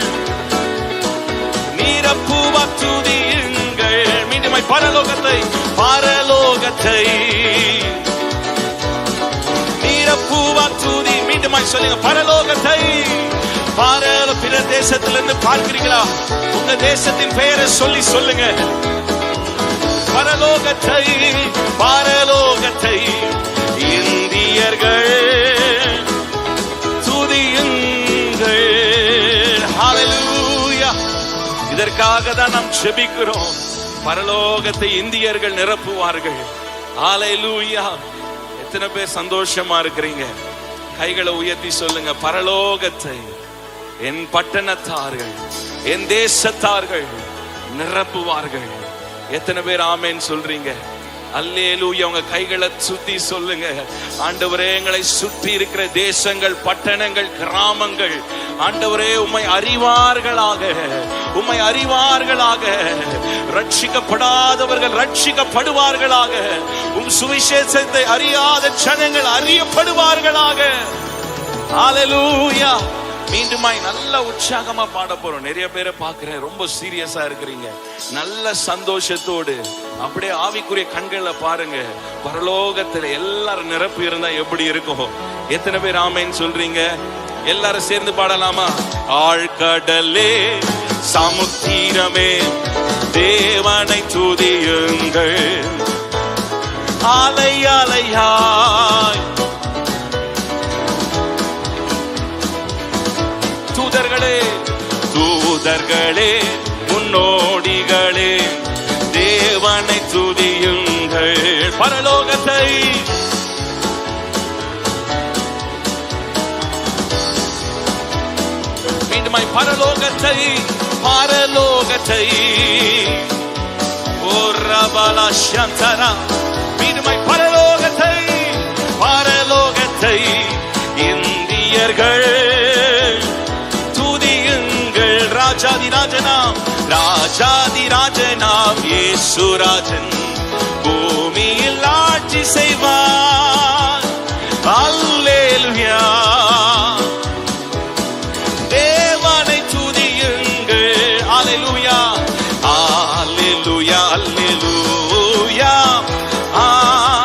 நீரப்பூவா துதியுங்கள். மீண்டுமாய் பரலோகத்தை, பரலோகத்தை நீரப்பூவா துதி. மீண்டுமாய் சொல்லுங்க, பரலோகத்தை. பிற தேசத்திலிருந்து பார்க்கிறீங்களா? உங்க தேசத்தின் பெயரை சொல்லி சொல்லுங்க. பரலோகத்தை, பரலோகத்தை இந்தியர்கள் துதியுங்கள். ஹalleluya. இதற்காக தான் நாம் ஜெபிக்கிறோம். பரலோகத்தை இந்தியர்கள் நிரப்புவார்கள். ஹalleluya. எத்தனை பேர் சந்தோஷமா இருக்கிறீங்க? கைகளை உயர்த்தி சொல்லுங்க, பரலோகத்தை என் பட்டணத்தார்கள், என் தேசத்தார்கள் நிரப்புவார்கள். எத்தனை பேர் ஆமென் சொல்றீங்க? அல்லேலூயா. உங்க கைகளை சுத்தி சொல்லுங்க, ஆண்டவரே, எங்களை சுற்றி இருக்கிற தேசங்கள், பட்டணங்கள், கிராமங்கள், ஆண்டவரே, உம்மை அறிவார்களாக, உம்மை அறிவார்களாக. ரட்சிக்கப்படாதவர்கள் ரட்சிக்கப்படுவார்களாக. சுவிசேஷத்தை அறியாத ஜனங்கள் அறியப்படுவார்களாக. ஹalleluya. மீண்டுமாய் நல்ல உற்சாகமா பாட போறோம். நிறைய பேரை பார்க்கிறேன், ரொம்ப சீரியஸா இருக்கிறீங்க. நல்ல சந்தோஷத்தோடு அப்படியே ஆவிக்குரிய கண்களை பாருங்க. பரலோகத்துல எல்லாரும் நிரப்பு இருந்தா எப்படி இருக்கும்? எத்தனை பேர் ஆமென் சொல்றீங்க? எல்லாரும் சேர்ந்து பாடலாமா? ஆழ்கடலே, சமுத்திரமே, தேவனை துதியுங்கள். அலை அலையாய் தூதர்களே, தூதர்களே, முன்னோடிகளே, தேவனை துதியுங்கள். பரலோகத்தை, மீண்டுமாய் பரலோகத்தை, பரலோகத்தை ஓ ரபலா சந்தரா. மீண்டுமாய் பரலோகத்தை, பரலோகத்தை இந்தியர்கள் துதியுங்கள். ராஜாதி ராஜனாம், ராஜாதி ராஜனாம் இயேசு ராஜன் பூமியில் ஆட்சி செய்வார். அல்லேலூயா. தேவனை துதியுங்கள். அல்லேலூயா, அல்லேலூயா, அல்லேலூயா,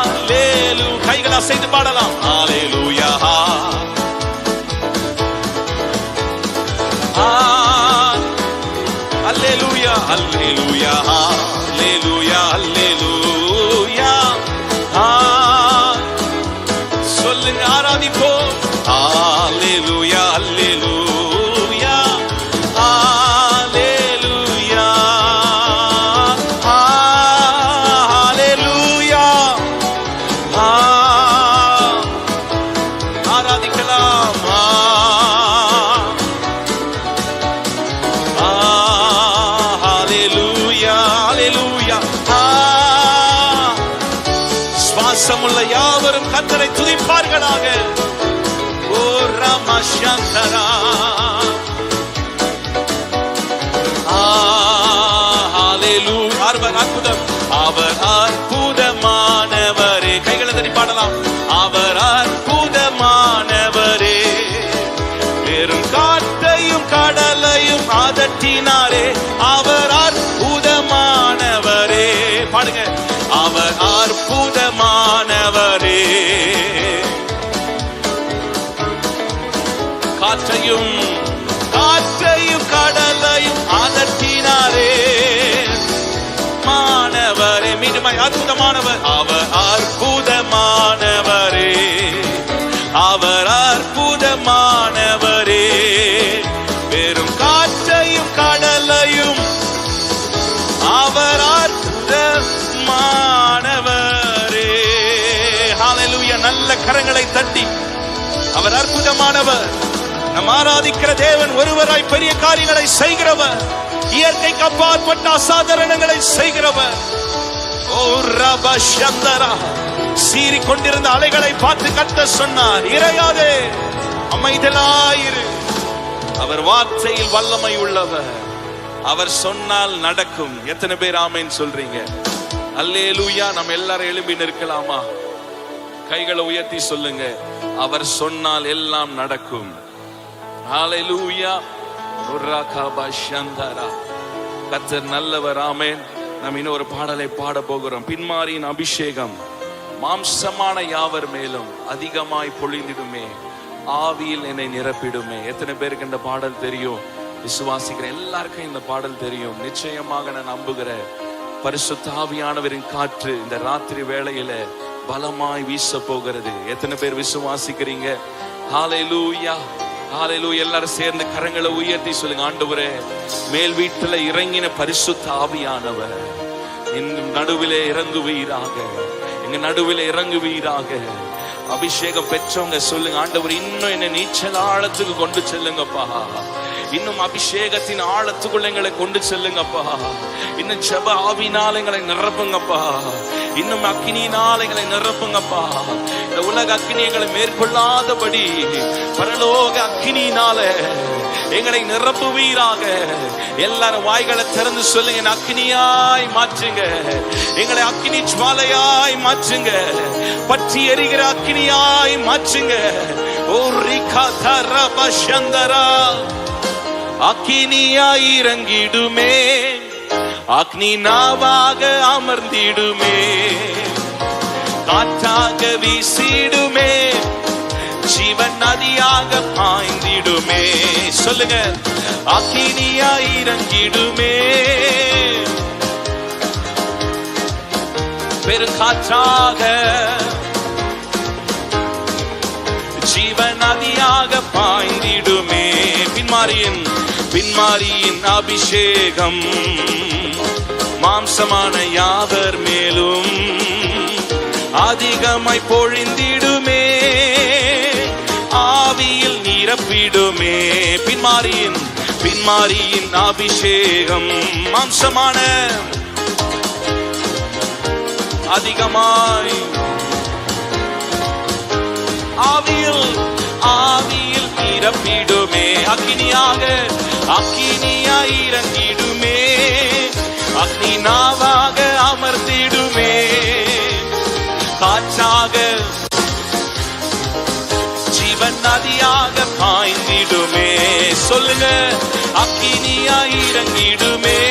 அல்லேலூயா. கைகளை அசைத்து பாடலாம். அல்லேலூயா, அல்லேலூயா, அல்லேலூயா, அல்லேலூயா, அல்லேலூயா. சொல்லுங்க, ஆராதிப்போம். அல்லேலூயா, அல்லேலூயா, அல்லேலூயா, அல்லேலூயா. ஆராதிக்கலாம். சுவாசமுள்ள யாவரும் கர்த்தரை துதிப்பார்களாக. ஓ ரமஷந்தரா. ஹalleluya, அதட்டினாரே. அவர் அற்புதமானவரே. பாடுங்க, அவர் அற்புதமானவரே. காற்றையும் கடலையும் அதட்டினாரே. மாணவரே, மீண்டும் அற்புதமானவர். அவர் அற்புதமானவரே. அவர் அற்புதமானவரே. வெறும் காற்றையும் கடலையும் அவர் அற்புதமானவரே. ஹல்லேலூயா. நல்ல கரங்களை தட்டி அவர் அற்புதமானவர். நம் ஆராதிக்கிற தேவன் ஒருவராய் பெரிய காரியங்களை செய்கிறவர். இயற்கைக்கு அப்பாற்பட்ட அசாதாரணங்களை செய்கிறவர். ஓ ரபா சந்தரா. சீறி கொண்டிருந்த அலைகளை பார்த்து கர்த்தர் சொன்னார், இறையாதே, அமைதலாயிரு. அவர் வார்த்தையில் வல்லமை உள்ளவர். அவர் சொன்னால் நடக்கும். எத்தனை பேர் ஆமென் சொல்றீங்க? அல்லேலூயா. நம்ம எல்லாரும் எழும்பி நிற்கலாமா? கைகளை உயர்த்தி சொல்லுங்க, அவர் சொன்னால் எல்லாம் நடக்கும். ஹல்லேலூயா. கர்த்தர் நல்லவர். ஆமென். நாம் இன்னும் ஒரு பாடலை பாட போகிறோம். பின்மாரியின் அபிஷேகம் மாம்சமான யாவர் மேலும் அதிகமாய் பொழிந்திடுமே, ஆவியில் என்னை நிரப்பிடுமே. எத்தனை பேருக்கு இந்த பாடல் தெரியும்? விசுவாசிக்கிற எல்லாருக்கும் இந்த பாடல் தெரியும். நிச்சயமாக நான் நம்புகிறேன், பரிசுத்த ஆவியானவரின் காற்று இந்த ராத்திரி வேளையில பலமாய் வீச போகிறது. எத்தனை பேர் விசுவாசிக்கிறீங்க? ஹல்லேலூயா, ஹல்லேலூயா. எல்லாரும் சேர்ந்து கரங்களை உயர்த்தி சொல்லுங்க, ஆண்டவரே, மேல் வீட்டில் இறங்கின பரிசுத்த ஆவியானவர் இன்னும் நடுவிலே இறங்குவீராக, எங்க நடுவிலே இறங்குவீராக. அபிஷேகம் பெற்றவங்க சொல்லுங்க, ஆண்டவர் இன்னும் என்ன நீச்சல் ஆழத்துக்கு கொண்டு செல்லுங்கப்பா. இன்னும் அபிஷேகத்தின் ஆழத்துக்குள்ள எங்களை கொண்டு செல்லுங்கப்பா. இன்னும் ஜெப ஆவினால் எங்களை நிரப்புங்கப்பா. இன்னும் அக்கினியினால் எங்களை நிரப்புங்கப்பா. இந்த உலக அக்கினி எங்களை மேற்கொள்ளாதபடி பரலோக அக்கினியினால எங்களை நிரப்புவீராக. எல்லாரும் வாய்களை திறந்து சொல்லுங்க, அக்கினியாய் மாற்றுங்க, எங்களை அக்கினி ஜுவாலையாய் மாற்றுங்க, பற்றி எரிகிற அக்கினியாய் மாற்றுங்க. ஓ ரிகா தரபா சந்தரா. அக்கினியாய் இறங்கிடுமே, அக்னி நாவாக அமர்ந்திடுமே, காற்றாக வீசிடுமே, ஜீவன் நதியாக பாய்ந்திடுமே. சொல்லுங்க, அக்கினியாய் இறங்கிடுமே, பெருங்காற்றாக ஜீவன் நதியாக பாய்ந்திடுமே. பின்மாரியின் அபிஷேகம் மாம்சமான யாவர் மேலும் அதிகமாய் பொழிந்திடுமே, ஆவியில் நிரப்பிடுமே. பின்மாரியின் அபிஷேகம் மாம்சமான அதிகமாய் ஆவியில் நிரப்பிடுமே. அக்கினியாய் இறங்கிடுமே, அக்னி நாவாக அமர்ந்திடுமே, காற்றாக ஜீவன் நதியாக பாய்ந்திடுமே. சொல்லுங்க, அக்கினியாய் இறங்கிடுமே,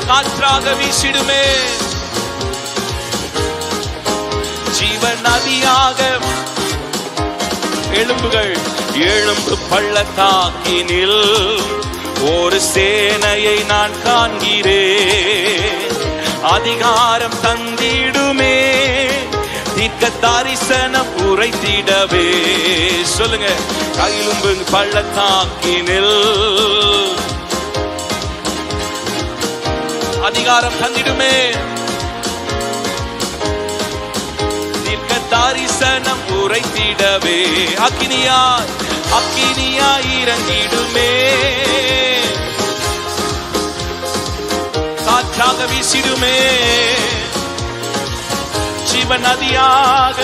காற்றாக வீசிடுமே, ஜீவன் நதியாக. எழும்பு பள்ளத்தாக்கினில் ஒரு சேனையை நான் காண்கிறேன், அதிகாரம் தந்திடுமே, தீர்க்க தரிசனம் உரைத்திடவே. சொல்லுங்க, எழும்பு பள்ளத்தாக்கினில் அதிகாரம் தந்திடுமே, தரிசனம் உரைத்திடவே. அக்கினியாய் இறங்கிடுமே, காற்றாக வீசிடுமே, ஜீவன் நதியாக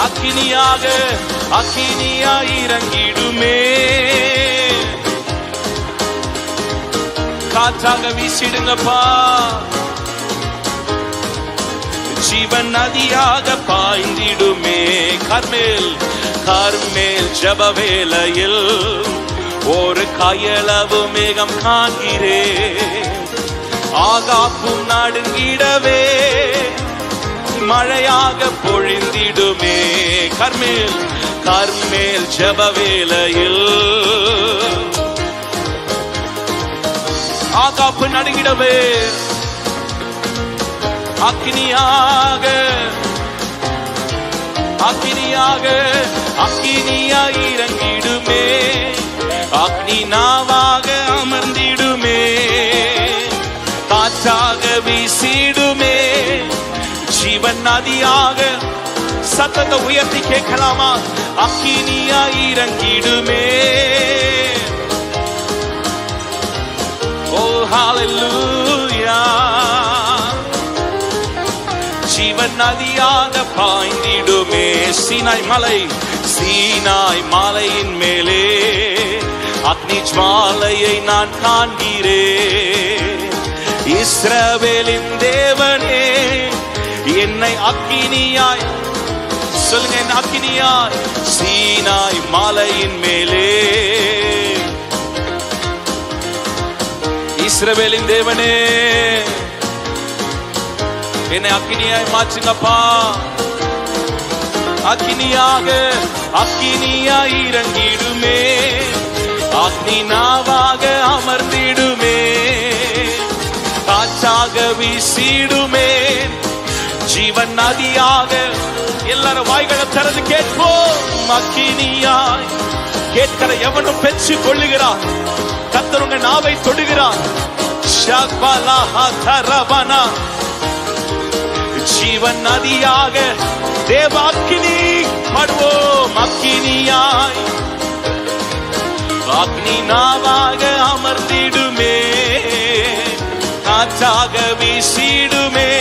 அக்கினியாய் இறங்கிடுமே, காற்றாக வீசிடுங்கப்பா, ஜீவன் நதியாக பாய்ந்திடுமே. கர்மேல் ஜெப வேளையில் ஒரு கையளவு மேகம் காண்கிறேன். ஆகாப்பும் நடுங்கிடவே மழையாக பொழிந்திடுமே. கர்மேல் ஜெப வேளையில் ஆகாப்பு நடுங்கிடவே அக்கினியாய் இறங்கிடுமே. அக்னி நாவாக அமர்ந்திடுமே. காற்றாக வீசிடுமே. ஜீவன் நதியாக சத்தத்தை உயர்த்தி கேட்கலாமா? அக்கினியாய் இறங்கிடுமே. ஓ ஹalleluya. ஜீவன் நதியாக பாய்ந்திடுமே. சீனாய் மலையின் மேலே அக்னி ஜுவாலையை நான் காண்கிறேன். இஸ்ரவேலின் தேவனே என்னை அக்கினியாய் சொல்லுங்க, என் அக்கினியாய் சீனாய் மலையின் மேலே. இஸ்ரவேலின் தேவனே என்னை அக்கினியாய் மாற்றுங்கப்பா. அக்கினியாய் இறங்கிடுமே. அக்னி நாவாக அமர்ந்திடுமே. காற்றாக வீசிடுமே. ஜீவன் நதியாக எல்லாரும் வாய்களை திறந்து கேட்போம். அக்கினியாய் கேட்கிற எவனும் பெற்று கொள்ளுகிறார். கர்த்தர் உங்க நாவை தொடுகிறார். ஜீவன் நதியாக தேவ அக்கினி பாடுவோம். அக்கினியாய் அக்னி நாவாக அமர்ந்திடுமே. காற்றாக வீசிடுமே.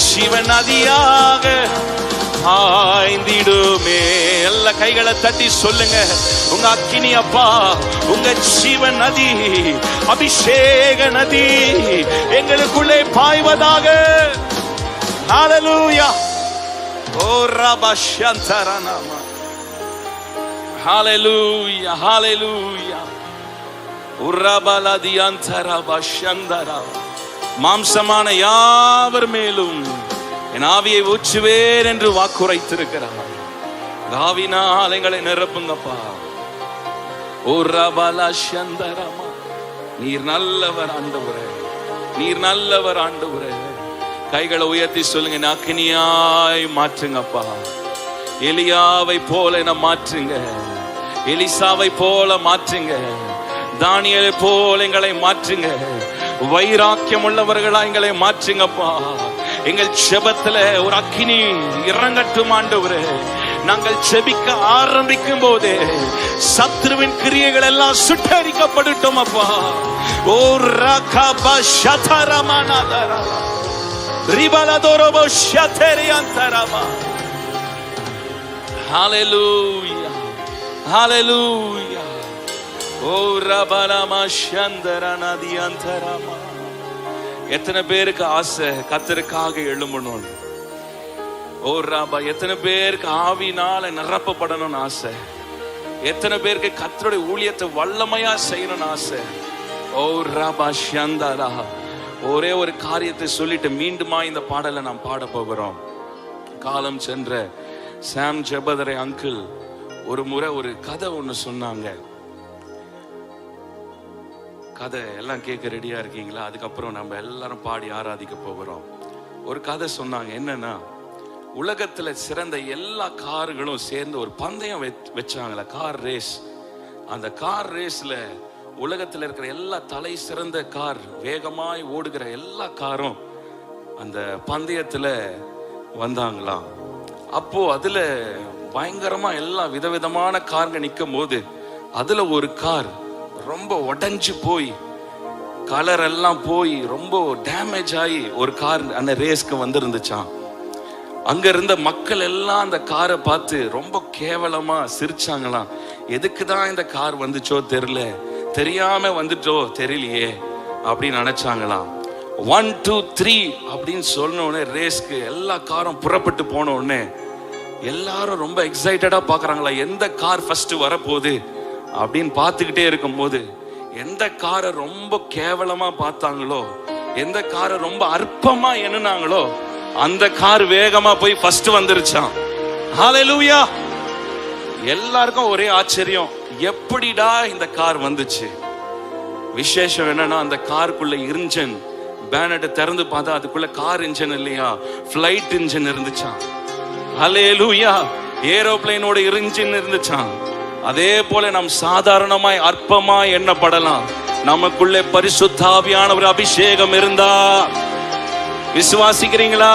ஜீவன் நதியாக ஆய்ந்திடுமே. எல்லா கைகளை தட்டி சொல்லுங்க, உங்க அக்கினி அப்பா, உங்க ஜீவன் நதி, அபிஷேக நதி எங்களுக்குள்ளே பாய்வதாக. ஹalleluya. ஓ ரபஷந்தரநாமா. ஹalleluya, ஹalleluya. உரபலதியந்தரபஷந்தரா. மாம்சமான யாவர் மேலும் என் ஆவியை ஊற்றுவேன் என்று வாக்குரைத்திருக்கிறார். ஆவினால் எங்களை நிரப்புங்கப்பா. உரபலஷந்தரமா. நீர் நல்லவர் ஆண்டவரே, நீர் நல்லவர் ஆண்டவரே. கைகளை உயர்த்தி சொல்லுங்க, அக்கினியாய் மாற்றுங்கப்பா. எலியாவை போல என்ன மாற்றுங்க. எலிசாவை போல மாற்றுங்க. தானியேலை போல எங்களை மாற்றுங்க. வைராக்கியம் உள்ளவர்களா எங்களை மாற்றுங்கப்பா. எங்கள் ஜெபத்துல ஒரு அக்கினி இறங்கட்டும் ஆண்டவரே. நாங்கள் ஜெபிக்க ஆரம்பிக்கும் போதே சத்ருவின் கிரியைகள் எல்லாம் சுட்டரிக்கப்படட்டும் அப்பா. ஓ ரகபா ஷதரமனதரா ரிபலதோரபோ ஷதரியந்தரமா. ஹalleluya, ஹalleluya. ஓ ரபலமா ஷந்தரனதியந்தரமா. எத்தனை பேருக்கு ஆசை கர்த்தருக்காக எழும்பணும்? ஓ ராபா, எத்தனை பேருக்கு ஆவினால நிரப்பப்படணும்னு ஆசை? எத்தனை பேருக்கு கர்த்தருடைய ஊழியத்தை வல்லமையா செய்யணும்னு ஆசை? ஓ ராபா ஷந்தரா. ஒரே ஒரு காரியத்தை சொல்லிட்டு மீண்டுமா இந்த பாடலை நாம் பாட போகிறோம். காலம் சென்ற சாம் ஜெபதரை அங்கிள் ஒரு முறை ஒரு கதை ஒண்ணு சொன்னாங்க. கதை எல்லாம் கேட்க ரெடியா இருக்கீங்களா? அதுக்கப்புறம் நம்ம எல்லாரும் பாடி ஆராதிக்க போகிறோம். ஒரு கதை சொன்னாங்க. என்னன்னா, உலகத்துல சிறந்த எல்லா கார்களும் சேர்ந்து ஒரு பந்தயம் வச்சாங்களா, கார் ரேஸ். அந்த கார் ரேஸ்ல உலகத்துல இருக்கிற எல்லா தலை சிறந்த கார், வேகமாய் ஓடுகிற எல்லா காரும் அந்த பந்தயத்துல வந்தாங்களாம். அப்போ அதுல பயங்கரமா எல்லா விதவிதமான காருங்க நிற்கும் போது அதுல ஒரு கார் ரொம்ப உடைஞ்சு போய் கலர் எல்லாம் போய் ரொம்ப டேமேஜ் ஆகி ஒரு கார் அந்த ரேஸ்க்கு வந்திருந்துச்சான். அங்க இருந்த மக்கள் எல்லாம் அந்த காரை பார்த்து ரொம்ப கேவலமா சிரிச்சாங்களாம். எதுக்குதான் இந்த கார் வந்துச்சோ தெரியல, தெரியாம வந்துட்டோ தெரியலையே அப்படின்னு நினைச்சாங்களாம். 1 2 3 அப்படின்னு சொன்ன உடனே ரேஸ்க்கு எல்லா காரும் புறப்பட்டு போன உடனே எல்லாரும் ரொம்ப எக்ஸைட்டடா பாக்குறாங்களா, எந்த கார் ஃபர்ஸ்ட் வரப்போகுது அப்படின்னு பார்த்துக்கிட்டே இருக்கும்போது எந்த காரை ரொம்ப கேவலமா பார்த்தாங்களோ, எந்த காரை ரொம்ப அற்பமா எண்ணுனாங்களோ, அந்த கார் வேகமா போய் ஃபர்ஸ்ட் வந்துருச்சான். ஹalleluya. எல்லாருக்கும் ஒரே ஆச்சரியம், எப்படிடா இந்த கார் வந்துச்சு? விசேஷம் என்னன்னா, அந்த காருக்குள்ள இன்ஜின் பேனட்டை திறந்து பார்த்தா அதுக்குள்ள கார் இன்ஜின் இல்லையா, ஃபிளைட் இன்ஜின் இருந்துச்சான். ஹalleluya. ஏரோப்ளேனோட இன்ஜின் இருந்துச்சான். அதே போல நாம் சாதாரணமாய் அற்பமாய் எண்ணப்படலாம். நமக்குள்ளே பரிசுத்த ஆவியானவர் அபிஷேகம் இருந்தா, விசுவாசிக்கிறீங்களா?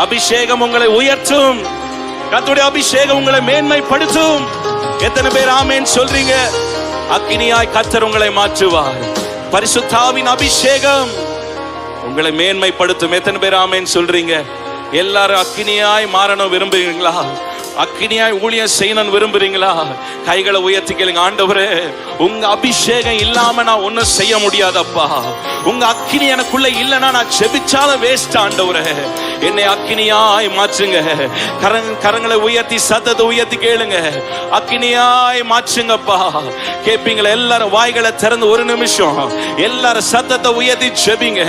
அபிஷேகம் உங்களை உயர்த்தும். கர்த்தருடைய அபிஷேகம் உங்களை மேன்மைப்படுத்தும். எத்தனை பேர் ஆமென் சொல்றீங்க? அக்கினியாய் கர்த்தர் உங்களை மாற்றுவார். பரிசுத்த ஆவியின் அபிஷேகம் உங்களை மேன்மைப்படுத்தும். எத்தனை பேர் ஆமென் சொல்றீங்க? எல்லாரும் அக்கினியாய் மாறணும் விரும்புகிறீங்களா? அக்கினியாய் ஊழியம் செய்யணும் விரும்புறீங்களா? கைகளை உயர்த்தி கேளுங்க. ஆண்டவரே, உங்க அபிஷேகம் இல்லாம நான் ஒன்னும் செய்ய முடியாதப்பா. உங்க அக்கினி எனக்குள்ள இல்லைன்னா நான் ஜெபிச்சாலும் வேஸ்ட். ஆண்டவரே, என்னை அக்கினியாய் மாற்றுங்க. கரங்களை உயர்த்தி சத்தத்தை உயர்த்தி கேளுங்க. அக்கினியாய் மாற்றுங்கப்பா. கேட்பீங்களா? எல்லாரும் வாய்களை திறந்து ஒரு நிமிஷம் எல்லாரும் சத்தத்தை உயர்த்தி ஜெபிங்க.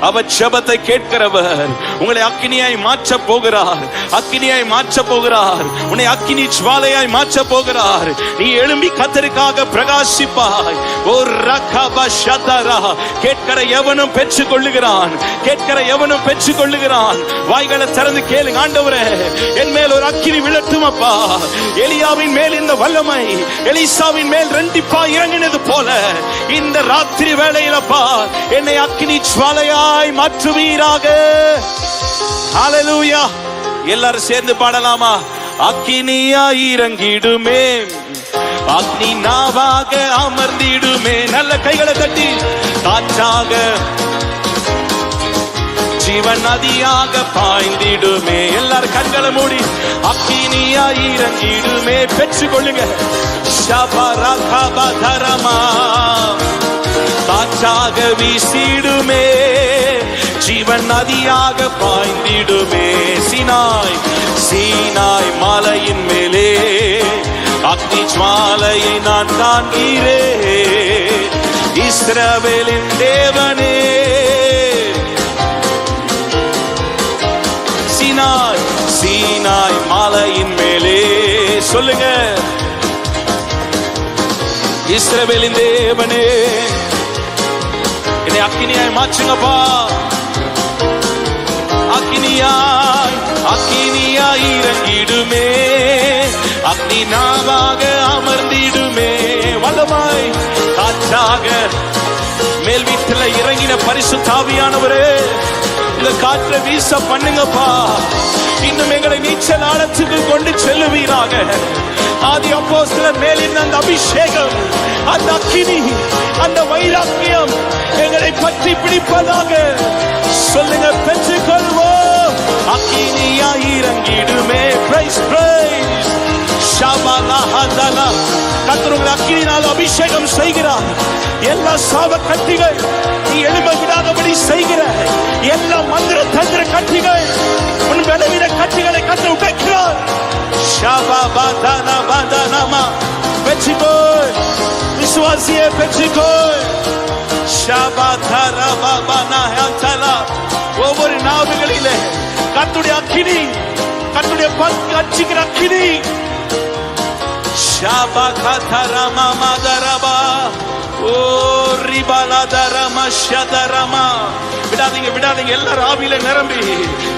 அவர் ஜெபத்தை கேட்கிறவர். உங்களை அக்கினியாய் மாற்ற போகிறார். அக்கினியாய் மாற்ற போகிறார். உன்னை அக்கினி ஜுவாலையாய் மாற்ற போகிறார். நீ எழும்பி கர்த்தருக்காக பிரகாசிப்பாய். ஓ ரகப ஷதரா. கேட்கிற எவனும் பெற்றுக் கொள்ளுகிறான். கேட்கிற எவனும் பெற்றுக் கொள்ளுகிறான். வாய்களை திறந்து கேளுங்க. ஆண்டவரே, என் மேல் ஒரு அக்கினி விழட்டும் அப்பா. எலியாவின் மேல் இந்த வல்லமை எலிசாவின் மேல் ரெண்டிப்பா இறங்கினது போல இந்த ராத்திரி வேளையிலப்பா என்னை அக்கினி ஜுவாலையாய் மாற்றுவீராக. ஹalleluya. எல்லாரும் சேர்ந்து பாடலாமா? அக்கினியாய் இறங்கிடுமே, அக்னி நாவாக அமர்ந்திடுமே. நல்ல கைகளை தட்டி. காற்றாக ஜீவன் நதியாக பாய்ந்திடுமே. எல்லாரும் கண்களை மூடி அக்கினியாய் இறங்கிடுமே. பெற்றுக் கொள்ளுங்க. ஷபரகபதரமா. காற்றாக வீசிடுமே, ஜீவன் நதியாக பாய்ந்திடுமே. சீனாய் சீனாய் மலையின் மேலே அக்னி ஜுவாலையை நான் காண்கிறேன். இஸ்ரவேலின் தேவனே, சீனாய் சீனாய் மலையின் மேலே. சொல்லுங்க. இஸ்ரவேலின் தேவனே, என்னை அக்கினியாய் மாற்றுங்கப்பா. அக்கினியாய் அக்கினியாய் இறங்கிடுமே, அக்னி நாவாக அமர்ந்திடுமே. வல்லமாய் காற்றாக மேல் வீட்டில் இறங்கின பரிசுத்த ஆவியானவரே, இந்த காற்றை வீச பண்ணுங்கப்பா. இன்னும் எங்களை நீச்சல் ஆழத்துக்கு கொண்டு செல்லுவீராக. ஆதி அப்போஸ்தலர் மேலின் அந்த அபிஷேகம், அந்த அக்கினி, அந்த வைராக்கியம் எங்களை பற்றி பிடிப்பதாக. சொல்லுங்க. பெற்றுக்கொள்வோம். அக்கினியாய் இறங்கிடுமே. Praise praise. ஷபலஹதலா. கர்த்தர் உங்களை அக்கினியால் அபிஷேகம் செய்கிறார். எல்லா சாப கட்டிகள் நீ எழும்ப விடாதபடி செய்கிற எல்லா மந்திர தந்திர கட்டிகள், உன் பலவீன கட்டிகளை கர்த்தர் உடைக்கிறார். ஷபபதன பதனமா. பெற்றுக்கொள் விசுவாசியே, பெற்றுக்கொள். ஒவ்வொரு நாவுகளிலே கர்த்தருடைய அக்கினி, கர்த்தருடைய பட்சிக்கிற அக்கினி. விடாதீங்க விடாதீங்க. எல்லாரும் ஆவியில நிரம்பி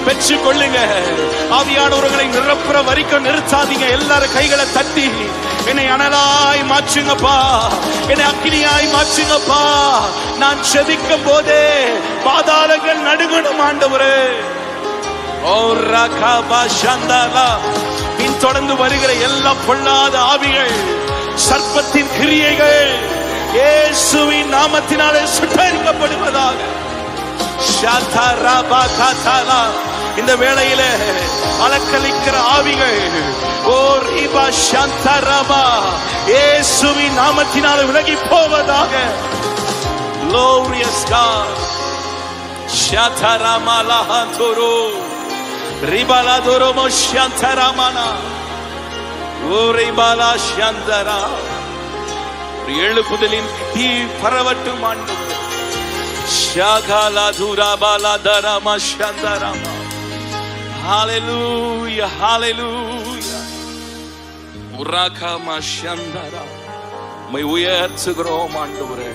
பெற்றுக் கொள்ளுங்க. ஆவியானவர்களை நிரப்புற வரைக்கும் நிறுத்தாதீங்க. எல்லாரும் கைகளை தட்டி என்னை அனலாய் மாற்றுங்கப்பா, என்னை அக்கினியாய் மாற்றுங்கப்பா. நான் செபிக்கும் போதே பாதாளங்கள் நடுங்கணும் ஆண்டவரே. ஓ ரகபா ஷந்தலா. பின் தொடர்ந்து வருகிற எல்லா பொல்லாத ஆவிகள், சர்ப்பத்தின் கிரியைகள் இயேசுவின் நாமத்தினாலே சுட்டரிக்கப்படுவதாக. இந்த வேளையில அலக்கலிக்கிற ஆவிகள் ஓ ரிபா சந்தரபா இயேசுவின் நாமத்தினாலே விலகி போவதாக. Glorious God. Shataramalahantoro Ribaladoromo Shantaramana Uribala Shantara எழுப்புதலின் தீ பரவட்டும் ஆண்டவரே. ஷகலதுரா பலதரம சந்தரம. ஹalleluya ஹalleluya. உரகம சந்தரா. மை உயர்த்துகிறோம் ஆண்டவரே,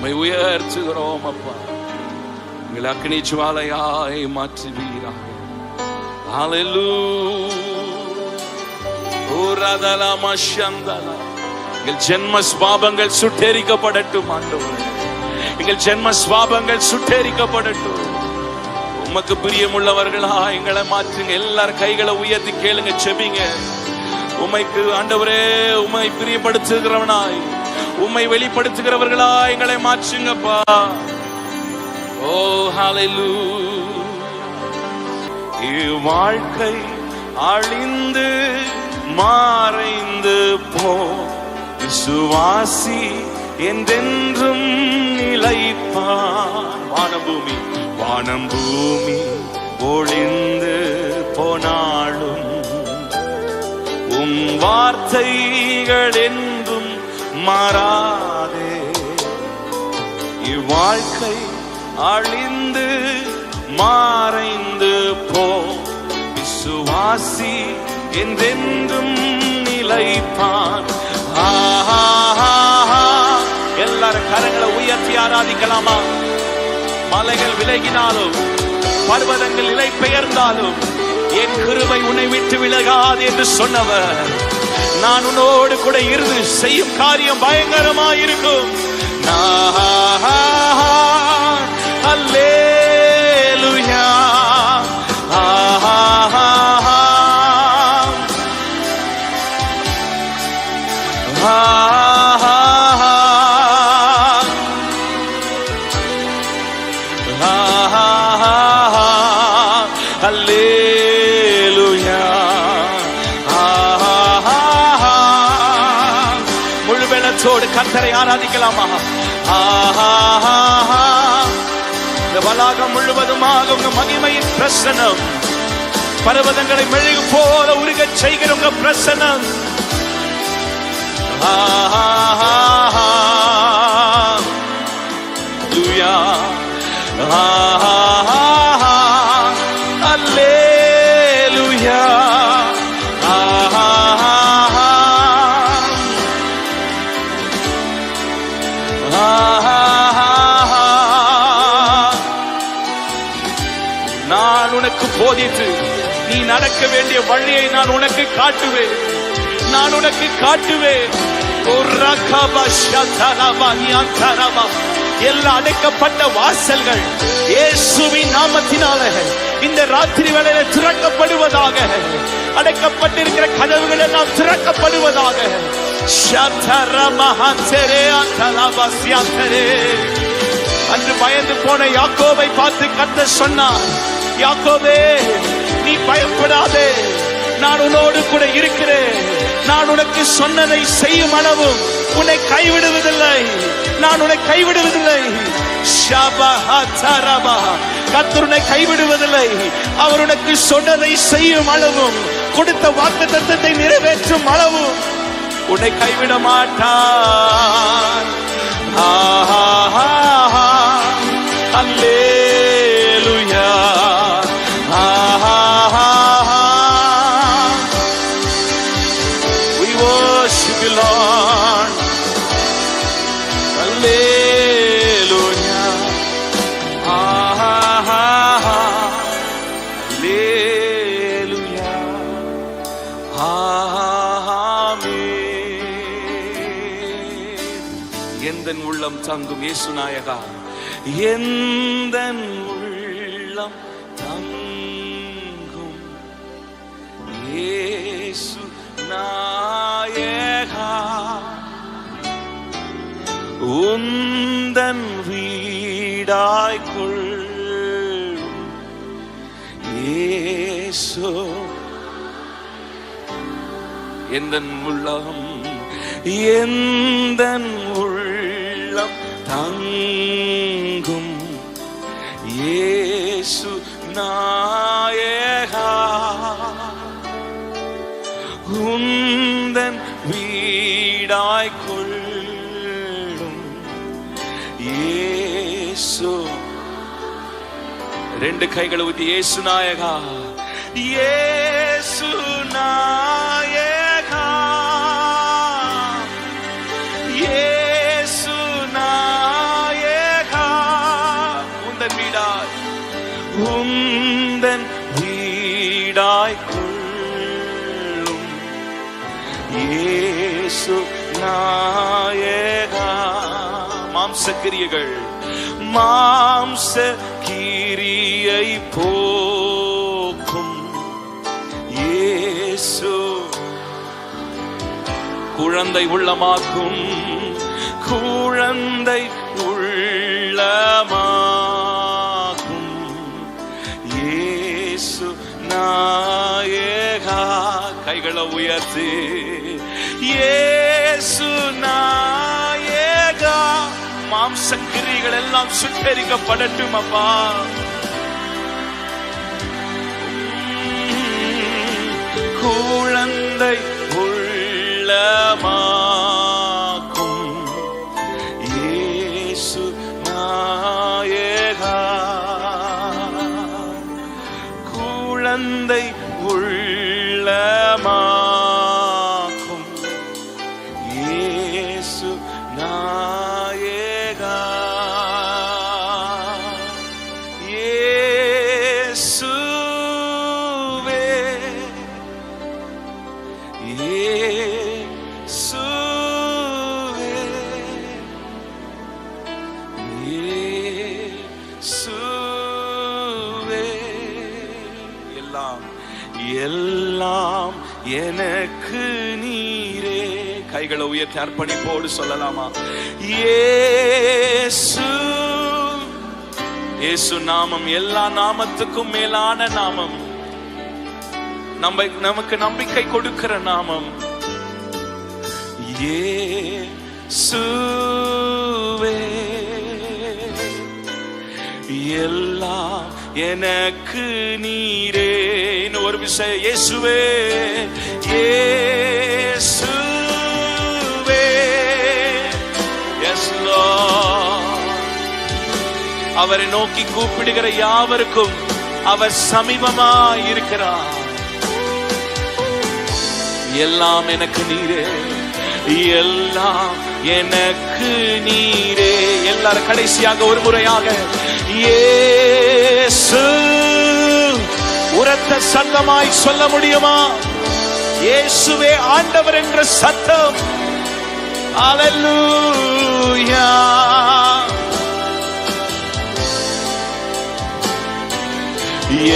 மை உயர்த்துகிறோம் அப்பா. எங்கள் அக்னி ஜுவாலையாய் மாற்றுவீராக. ஹalleluya. உரதலம சந்தரா. எங்கள் ஜென்ம ஸ்வாபங்கள் சுட்டெரிக்கப்படட்டும் ஆண்டவரே. எங்கள் ஜென்ம ஸ்வாபங்கள் சுட்டெரிக்கப்படட்டும். உமக்கு பிரியமுள்ளவர்களா எங்களை மாற்றுங்க. எல்லாரும் கைகளை உயர்த்தி கேளுங்க, செபிங்க. உமைக்கு ஆண்டவரே, உமை பிரியப்படுத்துகிறவனாய், உம்மை வெளிப்படுத்துகிறவர்களா எங்களை மாற்றுங்கப்பா. ஓ ஹalleluya. வாழ்க்கை அழிந்து மறைந்து போ, விசுவாசி என்றென்றும் நிலைப்பான். வானபூமி வானம்பூமி ஒளிந்து போனாலும் உம் வார்த்தைகள் என்றும் மாறாதே. இவ்வாழ்க்கை அழிந்து மறைந்து போ, விசுவாசி என்றென்றும் நிலைப்பான். எல்லாரும் கரங்களை உயர்த்தி ஆராதிக்கலாமா? மலைகள் விலகினாலும் பர்வதங்கள் இலை பெயர்ந்தாலும் என் கிருபை உன்னை விட்டு விலகாது என்று சொன்னவர், நான் உன்னோடு கூட இருந்து செய்யும் காரியம் பயங்கரமாயிருக்கும். அல்லேலூயா. அல்லேலூயா. முழு பலத்தோடு கர்த்தரை ஆராதிக்கலாமா? இந்த வளாகம் முழுவதுமாக உங்க மகிமையின் பிரசன்னம், பர்வதங்களை மெழுகு போல உருகச் செய்கிற உங்க பிரசன்னம். அல்லேலூயா. அல்லேலூயா. நான் உனக்கு போதித்து நீ நடக்க வேண்டிய வழியை நான் உனக்கு காட்டுவேன், நான் உனக்கு காட்டுவேன். எல்லா அடைக்கப்பட்ட வாசல்கள் இயேசுவின் நாமத்தினால இந்த ராத்திரி வேளையில திறக்கப்படுவதாக. அடைக்கப்பட்டிருக்கிற கதவுகள் எல்லாம் திறக்கப்படுவதாக. அன்று பயந்து போன யாக்கோபை பார்த்து கர்த்தர் சொன்னார், யாக்கோபே நீ பயப்படாதே, நான் உன்னோடு கூட இருக்கிறேன். நான் உனக்கு சொன்னதை செய்யும் அளவும் உன்னை கைவிடுவதில்லை, நான் உன்னை கைவிடுவதில்லை. கர்த்தர் உன்னை கைவிடுவதில்லை. அவர் உனக்கு சொன்னதை செய்யும் அளவும், கொடுத்த வாக்குத்தத்தத்தை நிறைவேற்றும் அளவும் உன்னை கைவிட மாட்டார். அல்லேலூயா. We worship you, Lord. Alleluia. Alleluia. Amen. எந்தன் உள்ளம் தங்கும் இயேசு நாயகா, எந்தன் உள்ளம் தங்கும் இயேசு நாயகா, உந்தன் வீடாய்க்குள் இயேசு. எந்தன் உள்ளம் எந்தன் உள்ளம் தங்கும் இயேசு நாயகா உந்தன் வீடாய் கொள்ளும் இயேசு. ரெண்டு கைகளை ஊத்தி இயேசு நாயகா, இயேசு நாயகா, இயேசு நாயகா உந்தன் வீடாய், உந்தன் வீடாய் கொள்ளும் இயேசு நாயகா. மாம்சக்கிரியைகள், மாம்ச கிரியை போக்கும் இயேசு. குழந்தை உள்ளமாக்கும், குழந்தை உள்ளமாக்கும் இயேசு நாயகா. கைகளை உயர்த்தி இயேசு நாயகா. மாம்சக்கிரிகள் எல்லாம் சுட்டரிக்கப்படட்டும் அப்பா. குழந்தை உள்ளமாக்கும் இயேசு நாயகா. குழந்தை உள்ளமாக்கும் இயேசு நாயகா. இயேசுவே, இயேசுவே, இயேசுவே. எல்லாம் எல்லாம் எனக்கு நீரே. கைகளை உயர்த்தி அர்ப்பணிப்போடு சொல்லலாமா? இயேசு. இயேசு நாமம் எல்லா நாமத்துக்கும் மேலான நாமம். நமக்கு நம்பிக்கை கொடுக்கிற நாமம். இயேசுவே, எல்லாம் எனக்கு நீரே. ஒரு விஷயம், இயேசுவே, இயேசுவே. Yes Lord. அவரை நோக்கி கூப்பிடுகிற யாவருக்கும் அவர் சமீபமாய் இருக்கிறார். எல்லாம் எனக்கு நீரே, எல்லாம் எனக்கு நீரே. எல்லாரும் கடைசியாக ஒரு முறையாக இயேசு. உரத்த சத்தமாய் சொல்ல முடியுமா? இயேசுவே ஆண்டவர் என்ற சத்தம். அல்லேலூயா.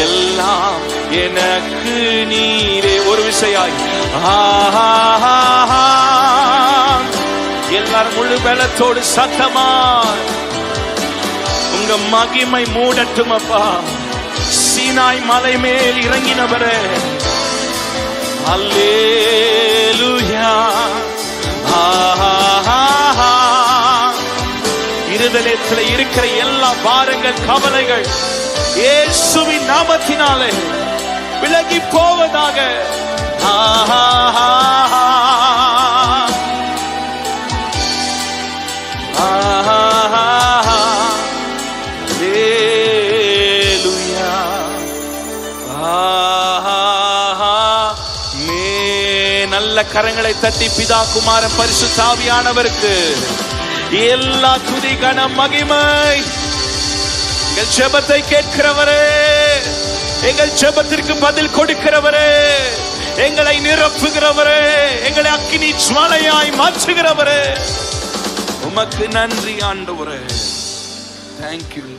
எல்லாம் எனக்கு நீரே. ஒரு விஷயாய் எல்லாரும் முழு பலத்தோடு சத்தமா உங்க மகிமை மூடட்டும் அப்பா. சீனாய் மலை மேல் இறங்கினவரே, அல்லேலூயா. இருதயத்தில் இருக்கிற எல்லா பாரங்கள், கவலைகள் இயேசுவின் நாமத்தினாலே விலகி போவதாக. நல்ல கரங்களை தட்டி பிதா குமாரன் பரிசுத்த ஆவியானவருக்கு எல்லா துதி கனம் மகிமை. எங்கள் ஜெபத்தை கேட்கிறவரே, எங்கள் ஜெபத்திற்கு பதில் கொடுக்கிறவரே, எங்களை நிரப்புகிறவரே, எங்களை அக்கினி ஜுவாலையாய் மாற்றுகிறவரே, உமக்கு நன்றி ஆண்டவரே. Thank you.